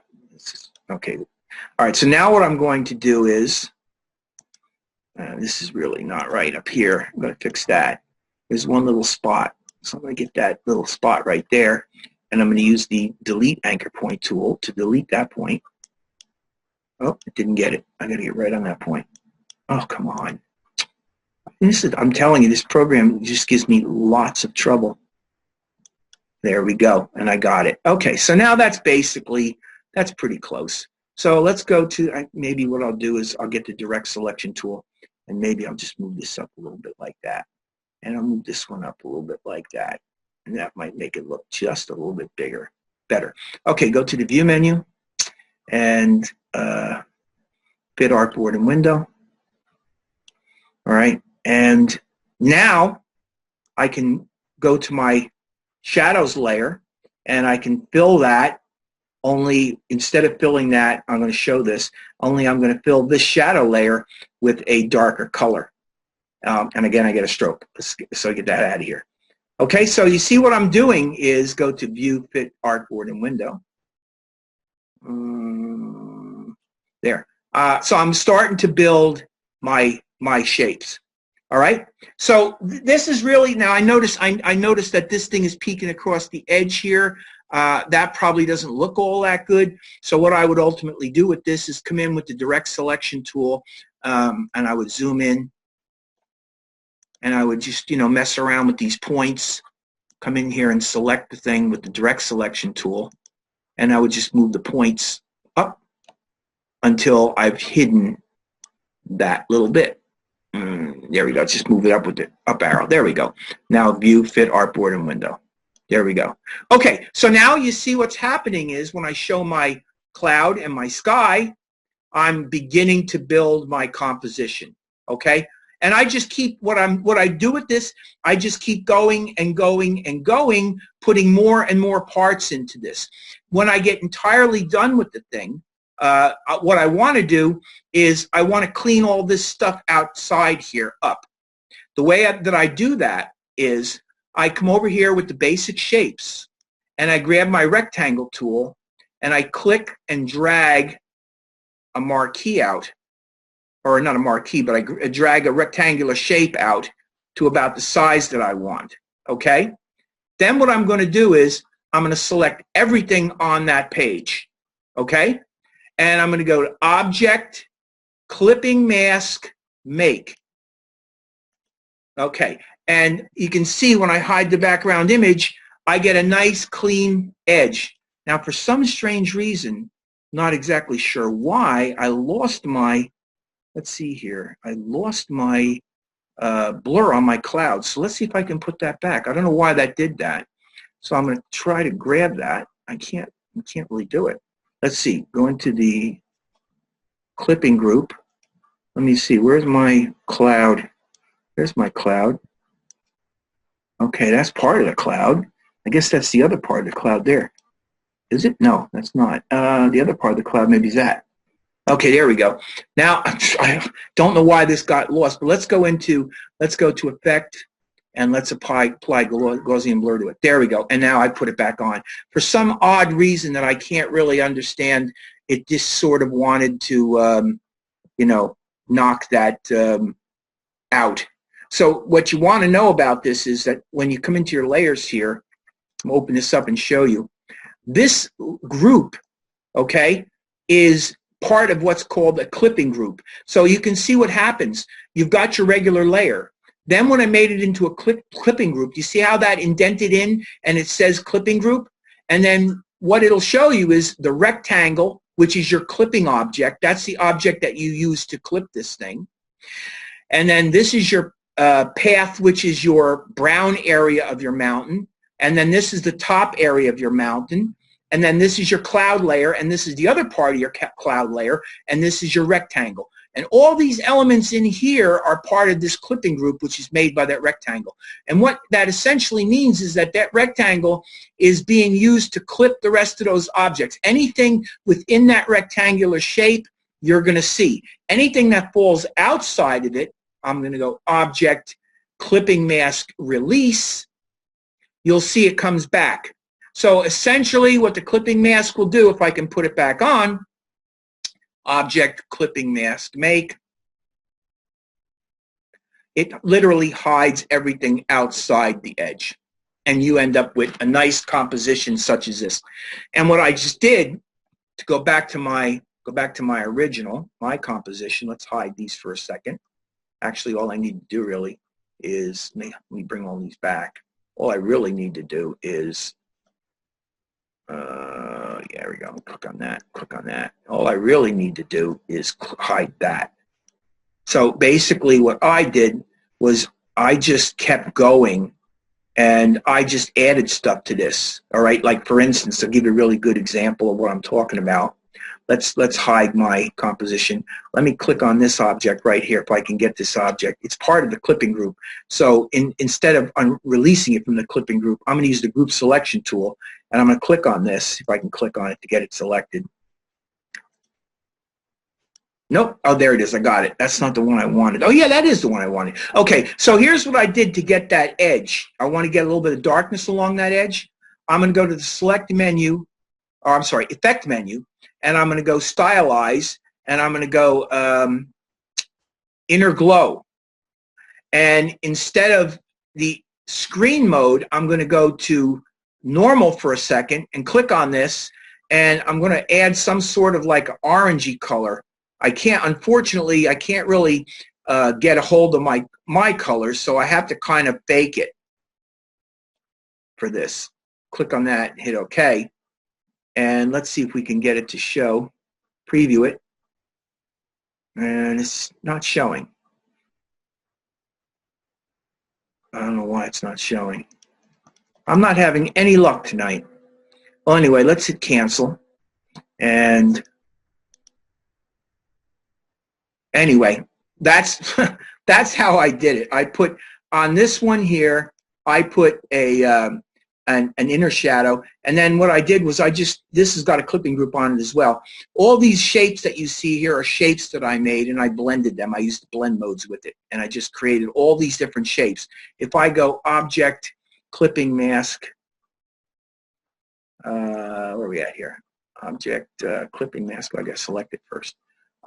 okay. All right, so now what I'm going to do is, this is really not right up here. I'm going to fix that. There's one little spot. So I'm going to get that little spot right there, and I'm going to use the delete anchor point tool to delete that point. Oh, it didn't get it. I got to get right on that point. Oh, come on. I'm telling you, this program just gives me lots of trouble. There we go, and I got it. Okay, so now that's pretty close. So let's go to, maybe what I'll do is I'll get the direct selection tool, and maybe I'll just move this up a little bit like that. And I'll move this one up a little bit like that. And that might make it look just a little bit better. Okay, go to the View menu, and fit Artboard and Window. All right, and now I can go to my shadows layer, and I can fill that. Only instead of filling that, I'm going to show this, only I'm going to fill this shadow layer with a darker color. And again, I get a stroke, so I get that out of here. Okay, so you see what I'm doing is go to View, Fit, Artboard, and Window. There. So I'm starting to build my shapes. All right. So this is really, now I noticed that this thing is peeking across the edge here. That probably doesn't look all that good. So what I would ultimately do with this is come in with the direct selection tool, and I would zoom in, and I would just, mess around with these points, come in here and select the thing with the direct selection tool, and I would just move the points up until I've hidden that little bit. There we go. Just move it up with the up arrow. There we go. Now View, Fit, Artboard, and Window. There we go. Okay, so now you see what's happening is when I show my cloud and my sky, I'm beginning to build my composition. Okay, and I just keep what I do with this. I just keep going and going and going, putting more and more parts into this. When I get entirely done with the thing, what I want to do is I want to clean all this stuff outside here up. The way that I do that is I come over here with the basic shapes, and I grab my rectangle tool, and I click and drag a marquee out, or not a marquee, but I drag a rectangular shape out to about the size that I want. Okay? Then what I'm going to do is I'm going to select everything on that page. Okay? And I'm going to go to Object, Clipping Mask, Make. Okay, and you can see when I hide the background image, I get a nice clean edge. Now, for some strange reason, not exactly sure why, I lost my, let's see here, I lost my blur on my cloud. So let's see if I can put that back. I don't know why that did that. So I'm going to try to grab that. I can't really do it. Let's see, go into the clipping group. Let me see, where's my cloud? There's my cloud. Okay, that's part of the cloud. I guess that's the other part of the cloud there. Is it? No, that's not. The other part of the cloud maybe is that. Okay, there we go. Now, I don't know why this got lost, but let's go to Effect, and let's apply Gaussian blur to it. There we go. And now I put it back on. For some odd reason that I can't really understand, it just sort of wanted to, knock that out. So what you want to know about this is that when you come into your layers here, I'm going to open this up and show you. This group, okay, is part of what's called a clipping group. So you can see what happens. You've got your regular layer. Then when I made it into a clipping group, you see how that indented in and it says clipping group? And then what it'll show you is the rectangle, which is your clipping object. That's the object that you use to clip this thing. And then this is your path, which is your brown area of your mountain. And then this is the top area of your mountain. And then this is your cloud layer, and this is the other part of your cloud layer, and this is your rectangle. And all these elements in here are part of this clipping group, which is made by that rectangle. And what that essentially means is that that rectangle is being used to clip the rest of those objects. Anything within that rectangular shape, you're going to see. Anything that falls outside of it, I'm going to go Object, Clipping Mask, Release. You'll see it comes back. So essentially what the clipping mask will do, if I can put it back on, object clipping mask make, it literally hides everything outside the edge. And you end up with a nice composition such as this. And what I just did, to go back to my original, my composition, let's hide these for a second. Actually, all I need to do really is, let me bring all these back. All I really need to do is, yeah, there we go, click on that. All I really need to do is hide that. So basically what I did was I just kept going and I just added stuff to this. All right, like for instance, to give you a really good example of what I'm talking about, let's hide my composition. Let me click on this object right here if I can get this object. It's part of the clipping group. So instead of releasing it from the clipping group, I'm going to use the group selection tool, and I'm going to click on this, if I can click on it to get it selected. Nope. Oh, there it is. I got it. That's not the one I wanted. Oh, yeah, that is the one I wanted. Okay, so here's what I did to get that edge. I want to get a little bit of darkness along that edge. I'm going to go to the select menu, or I'm sorry, effect menu, and I'm going to go stylize, and I'm going to go inner glow. And instead of the screen mode, I'm going to go to normal for a second and click on this, and I'm going to add some sort of like orangey color. Unfortunately, I can't really get a hold of my colors, so I have to kind of fake it for this. Click on that and hit OK. And let's see if we can get it to show. Preview it. And it's not showing. I don't know why it's not showing. I'm not having any luck tonight. Well, anyway, let's hit cancel. And anyway, that's how I did it. I put on this one here, I put an inner shadow, and then what I did was this has got a clipping group on it as well. All these shapes that you see here are shapes that I made, and I blended them. I used the blend modes with it, and I just created all these different shapes. If I go object clipping mask, where are we at here? Object clipping mask. I got to select it first.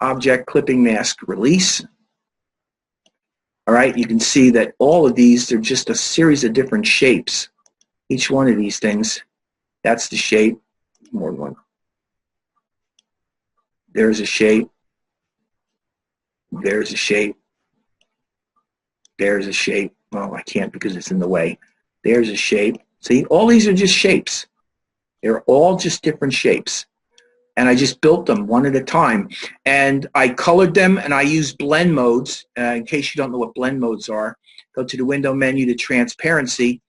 Object clipping mask release. All right, you can see that all of these, they're just a series of different shapes. Each one of these things, that's the shape. More than one. There's a shape. There's a shape. There's a shape. Well, I can't because it's in the way. There's a shape. See, all these are just shapes. They're all just different shapes. And I just built them one at a time. And I colored them, and I used blend modes. In case you don't know what blend modes are, go to the window menu to transparency,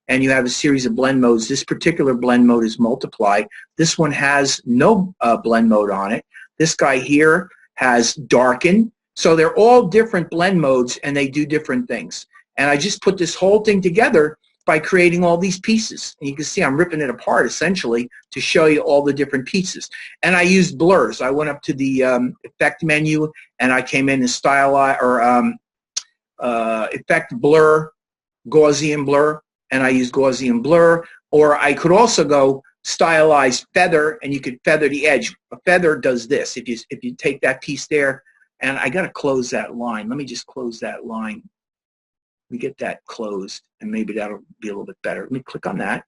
and you have a series of blend modes. This particular blend mode is multiply. This one has no blend mode on it. This guy here has darken. So they're all different blend modes, and they do different things. And I just put this whole thing together by creating all these pieces. And you can see I'm ripping it apart essentially to show you all the different pieces. And I used blurs. I went up to the effect menu, and I came in and stylize or effect blur, Gaussian blur, and I use Gaussian blur. Or I could also go stylize feather, and you could feather the edge. A feather does this. If you take that piece there, and I got to close that line. Let me just close that line. We get that closed, and maybe that'll be a little bit better. Let me click on that,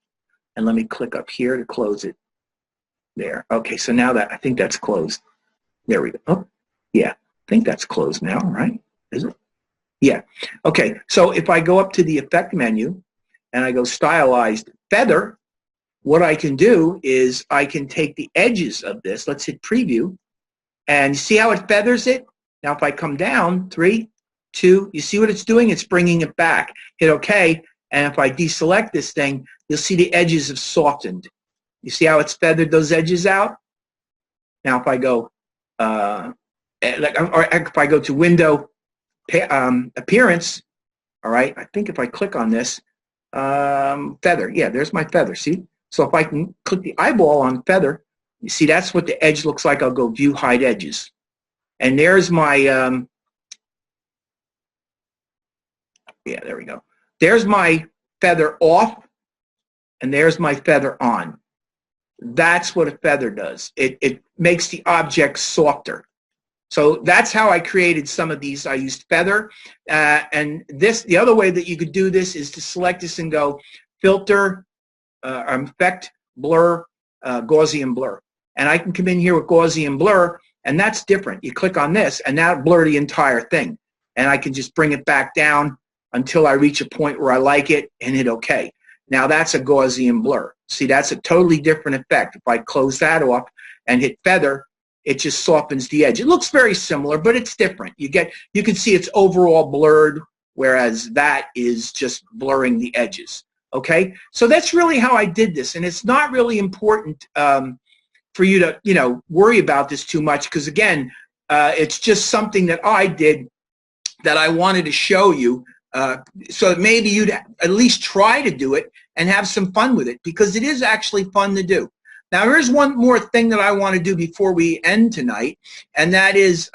and let me click up here to close it. There. Okay, so now that I think that's closed. There we go. Oh, yeah, I think that's closed now, right? Is it? Yeah. Okay, so if I go up to the effect menu, and I go stylized feather, what I can do is I can take the edges of this. Let's hit preview, and see how it feathers it? Now if I come down, 3, 2, you see what it's doing? It's bringing it back. Hit OK, and if I deselect this thing, you'll see the edges have softened. You see how it's feathered those edges out? Now if I go, or if I go to Window Appearance, all right, I think if I click on this, feather, yeah, there's my feather, see? So if I can click the eyeball on feather, you see that's what the edge looks like. I'll go View Hide Edges. And there's my, yeah, there we go. There's my feather off, and there's my feather on. That's what a feather does. It makes the object softer. So that's how I created some of these. I used feather, and the other way that you could do this is to select this and go filter, effect, blur, Gaussian blur. And I can come in here with Gaussian blur, and that's different. You click on this, and now blur the entire thing. And I can just bring it back down until I reach a point where I like it and hit OK. Now that's a Gaussian blur. See, that's a totally different effect. If I close that off and hit feather, it just softens the edge. It looks very similar, but it's different. You can see it's overall blurred, whereas that is just blurring the edges. Okay, so that's really how I did this, and it's not really important for you to worry about this too much, because again, it's just something that I did that I wanted to show you, so that maybe you'd at least try to do it and have some fun with it, because it is actually fun to do. Now, here's one more thing that I want to do before we end tonight, and that is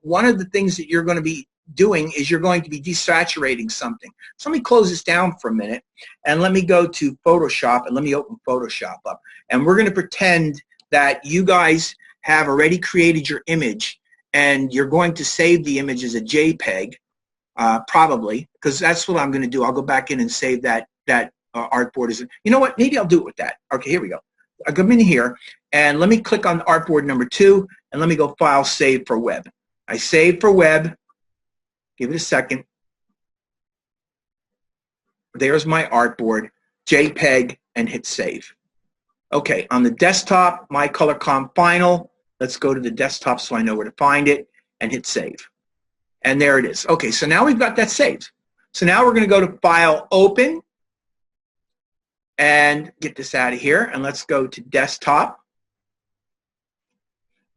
one of the things that you're going to be doing is you're going to be desaturating something. So let me close this down for a minute, and let me go to Photoshop, and let me open Photoshop up. And we're going to pretend that you guys have already created your image, and you're going to save the image as a JPEG, probably, because that's what I'm going to do. I'll go back in and save that artboard. You know what? Maybe I'll do it with that. Okay, here we go. I come in here, and let me click on artboard number 2, and let me go File, Save for Web. I save for web. Give it a second. There's my artboard, JPEG, and hit Save. Okay, on the desktop, my Color Comp Final. Let's go to the desktop so I know where to find it, and hit Save. And there it is. Okay, so now we've got that saved. So now we're going to go to File, Open, and get this out of here, and let's go to Desktop,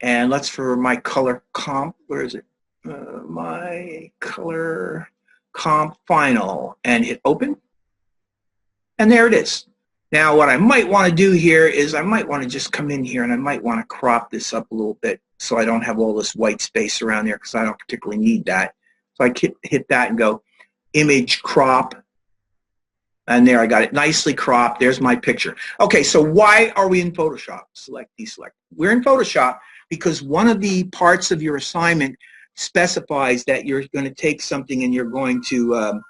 and let's for my Color Comp, where is it? My Color Comp Final, and hit Open, and there it is. Now what I might want to do here is I might want to just come in here, and I might want to crop this up a little bit so I don't have all this white space around there, because I don't particularly need that. So I hit that and go Image Crop, and there I got it nicely cropped. There's my picture. Okay, so why are we in Photoshop? Select, deselect. We're in Photoshop because one of the parts of your assignment specifies that you're going to take something and you're going to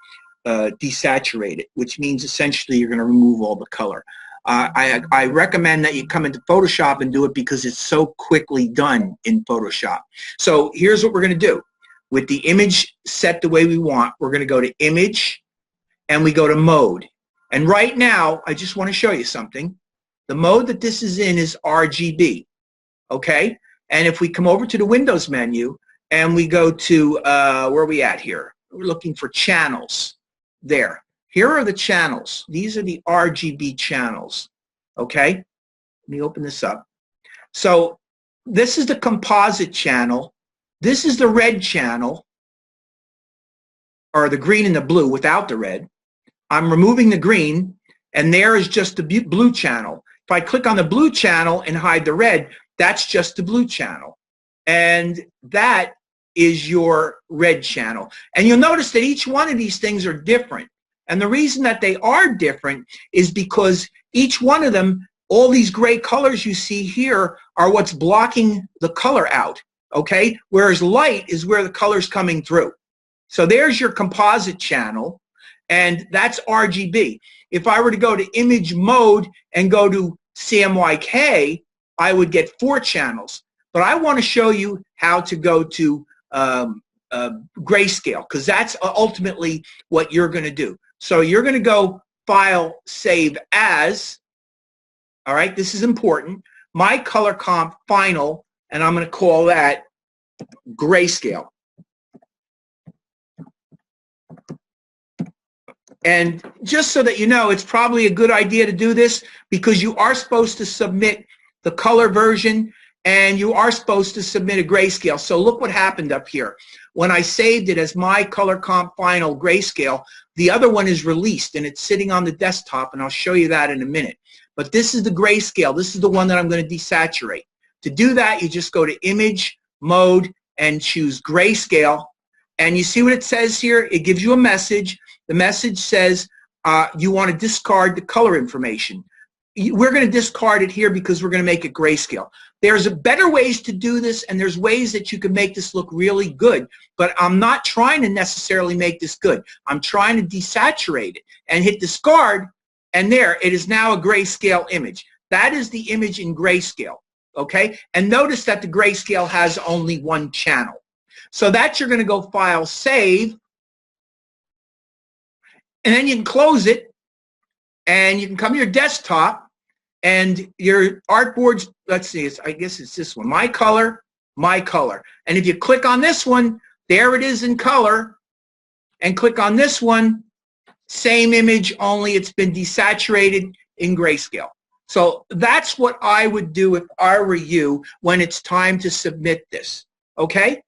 desaturate it, which means essentially you're going to remove all the color. I recommend that you come into Photoshop and do it because it's so quickly done in Photoshop. So here's what we're going to do. With the image set the way we want, we're going to go to Image, and we go to Mode. And right now, I just want to show you something. The mode that this is in is RGB, okay? And if we come over to the Windows menu, and we go to, where are we at here? We're looking for channels. There. Here are the channels. These are the RGB channels, okay? Let me open this up. So this is the composite channel. This is the red channel, or the green and the blue without the red. I'm removing the green, and there is just the blue channel. If I click on the blue channel and hide the red, that's just the blue channel. And that is your red channel. And you'll notice that each one of these things are different. And the reason that they are different is because each one of them, all these gray colors you see here, are what's blocking the color out, okay? Whereas light is where the color's coming through. So there's your composite channel, and that's RGB. If I were to go to Image Mode and go to CMYK, I would get 4 channels. But I want to show you how to go to grayscale, because that's ultimately what you're going to do. So you're going to go File, Save As. All right, this is important. My Color Comp Final, and I'm going to call that Grayscale. And just so that you know, it's probably a good idea to do this because you are supposed to submit the color version and you are supposed to submit a grayscale. So look what happened up here. When I saved it as my Color Comp Final Grayscale, the other one is released and it's sitting on the desktop, and I'll show you that in a minute. But this is the grayscale. This is the one that I'm going to desaturate. To do that, you just go to Image, Mode, and choose Grayscale. And you see what it says here? It gives you a message. The message says, you want to discard the color information. We're going to discard it here because we're going to make it grayscale. There's better ways to do this, and there's ways that you can make this look really good, but I'm not trying to necessarily make this good. I'm trying to desaturate it and hit discard, and there, it is now a grayscale image. That is the image in grayscale, okay? And notice that the grayscale has only one channel. So that you're going to go File, Save, and then you can close it, and you can come to your desktop, and your artboards, let's see, I guess it's this one, My Color. And if you click on this one, there it is in color, and click on this one, same image, only it's been desaturated in grayscale. So that's what I would do if I were you when it's time to submit this, okay?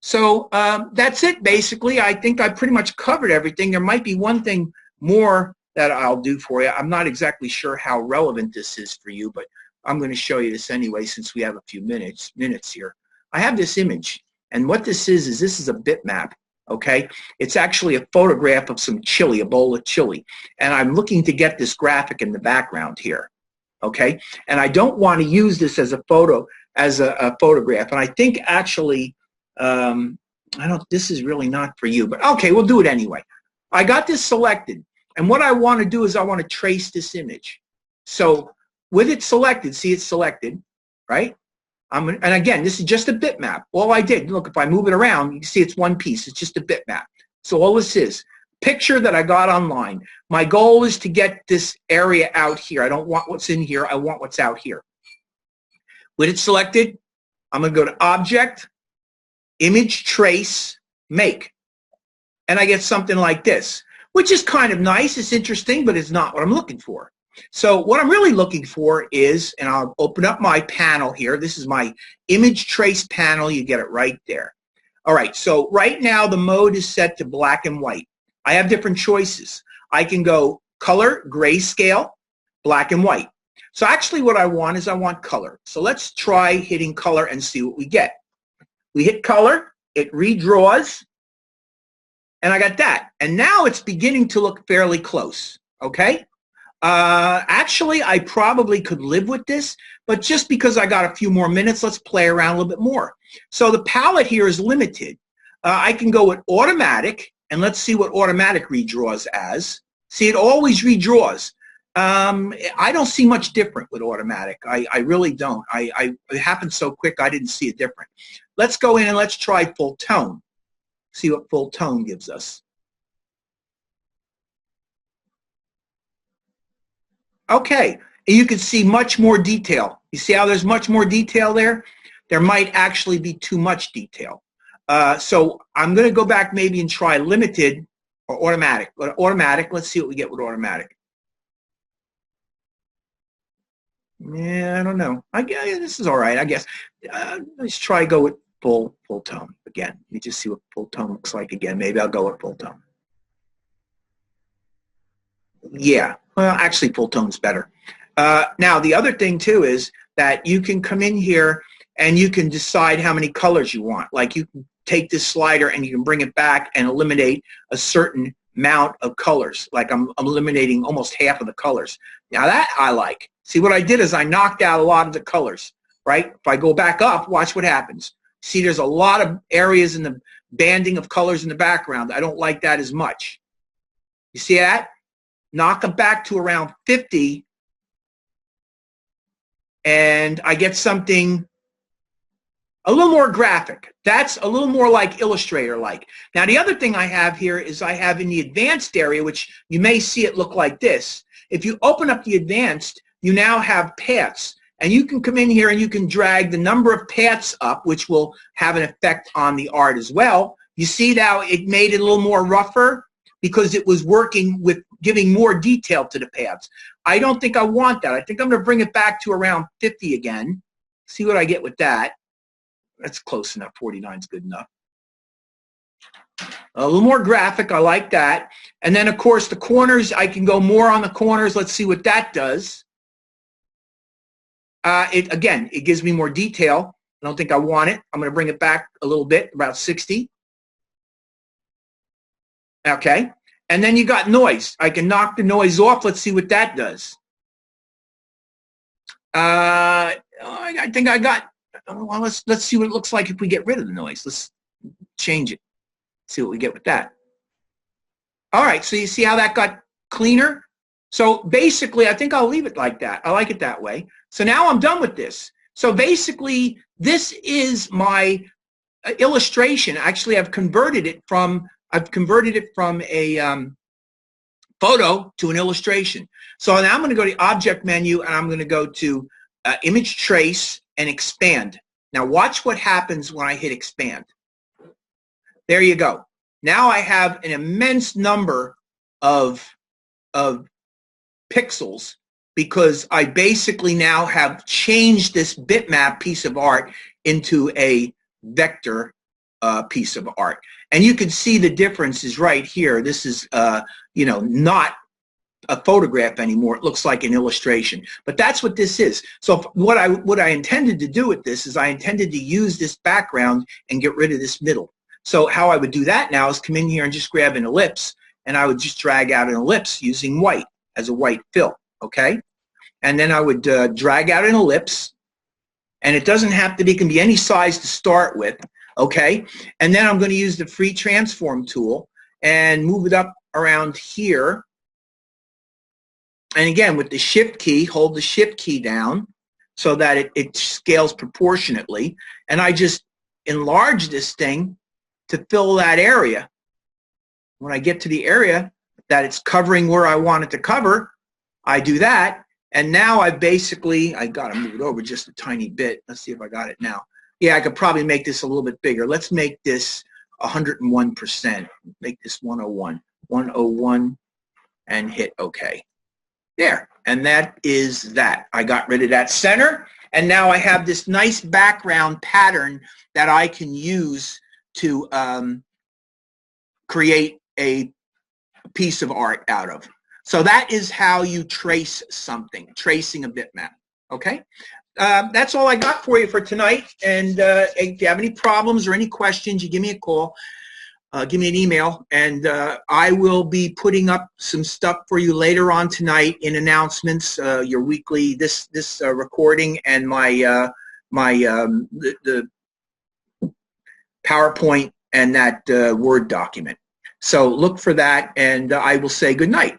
So that's it, basically. I think I pretty much covered everything. There might be one thing more that I'll do for you. I'm not exactly sure how relevant this is for you, but I'm going to show you this anyway since we have a few minutes here. I have this image, and what this is this is a bitmap, okay? It's actually a photograph of some chili, a bowl of chili, and I'm looking to get this graphic in the background here, okay? And I don't want to use this as a photo, as a photograph, and I think actually, this is really not for you, but okay, we'll do it anyway. I got this selected. And what I want to do is I want to trace this image. So with it selected, see it's selected, right? And again, this is just a bitmap. All I did, look, if I move it around, you can see it's one piece. It's just a bitmap. So all this is, picture that I got online. My goal is to get this area out here. I don't want what's in here. I want what's out here. With it selected, I'm going to go to Object, Image Trace, Make. And I get something like this, which is kind of nice. It's interesting, but it's not what I'm looking for. So what I'm really looking for is, and I'll open up my panel here. This is my image trace panel. You get it right there. All right, so right now the mode is set to black and white. I have different choices. I can go color, grayscale, black and white. So actually what I want is I want color. So let's try hitting color and see what we get. We hit color, it redraws, and I got that. And now it's beginning to look fairly close, okay? Actually, I probably could live with this, but just because I got a few more minutes, let's play around a little bit more. So the palette here is limited. I can go with automatic, and let's see what automatic redraws as. See, it always redraws. I don't see much different with automatic. I really don't. It happened so quick, I didn't see it different. Let's go in and let's try full tone. See what full tone gives us. Okay, you can see much more detail. You see how there's much more detail there? There might actually be too much detail. So I'm going to go back maybe and try limited or automatic. But automatic, let's see what we get with automatic. Yeah, I don't know. This is all right, I guess. Let's try go with full tone again. Let me just see what full tone looks like again. Maybe I'll go with full tone. Yeah, well, actually full tone's better. Now, the other thing too is that you can come in here and you can decide how many colors you want. Like you can take this slider and you can bring it back and eliminate a certain amount of colors. Like I'm eliminating almost half of the colors. Now that I like. See, what I did is I knocked out a lot of the colors, right? If I go back up, watch what happens. See, there's a lot of areas in the banding of colors in the background. I don't like that as much. You see that? Knock them back to around 50, and I get something a little more graphic. That's a little more like Illustrator-like. Now, the other thing I have here is I have in the advanced area, which you may see it look like this. If you open up the advanced, you now have paths. And you can come in here and you can drag the number of paths up, which will have an effect on the art as well. You see now it made it a little more rougher because it was working with giving more detail to the paths. I don't think I want that. I think I'm going to bring it back to around 50 again. See what I get with that. That's close enough. 49 is good enough. A little more graphic. I like that. And then, of course, the corners, I can go more on the corners. Let's see what that does. Again, it gives me more detail. I don't think I want it. I'm going to bring it back a little bit, about 60. Okay. And then you got noise. I can knock the noise off. Let's see what that does. I think I got, well, let's see what it looks like if we get rid of the noise. Let's change it. See what we get with that. All right, so you see how that got cleaner? So basically, I think I'll leave it like that. I like it that way. So now I'm done with this. So basically, this is my illustration. Actually, I've converted it from a photo to an illustration. So now I'm going to go to the object menu, and I'm going to go to image trace and expand. Now watch what happens when I hit expand. There you go. Now I have an immense number of pixels because I basically now have changed this bitmap piece of art into a vector piece of art. And you can see the difference is right here. This is, you know, not a photograph anymore. It looks like an illustration. But that's what this is. So what I intended to do with this is I intended to use this background and get rid of this middle. So how I would do that now is come in here and just grab an ellipse, and I would just drag out an ellipse using white as a white fill, okay? And then I would drag out an ellipse, and it doesn't have to be, it can be any size to start with, okay? And then I'm going to use the free transform tool and move it up around here. And again, with the shift key, hold the shift key down so that it scales proportionately. And I just enlarge this thing to fill that area. When I get to the area that it's covering where I want it to cover, I do that. And now I got to move it over just a tiny bit. Let's see if I got it now. Yeah, I could probably make this a little bit bigger. Let's make this 101%. Make this 101. 101 and hit OK. There. And that is that. I got rid of that center. And now I have this nice background pattern that I can use to create a piece of art out of. So that is how you trace something, tracing a bitmap. Okay? That's all I got for you for tonight. And if you have any problems or any questions, you give me a call, give me an email, and I will be putting up some stuff for you later on tonight in announcements, your weekly, this recording and my the PowerPoint and that Word document. So look for that, and I will say good night.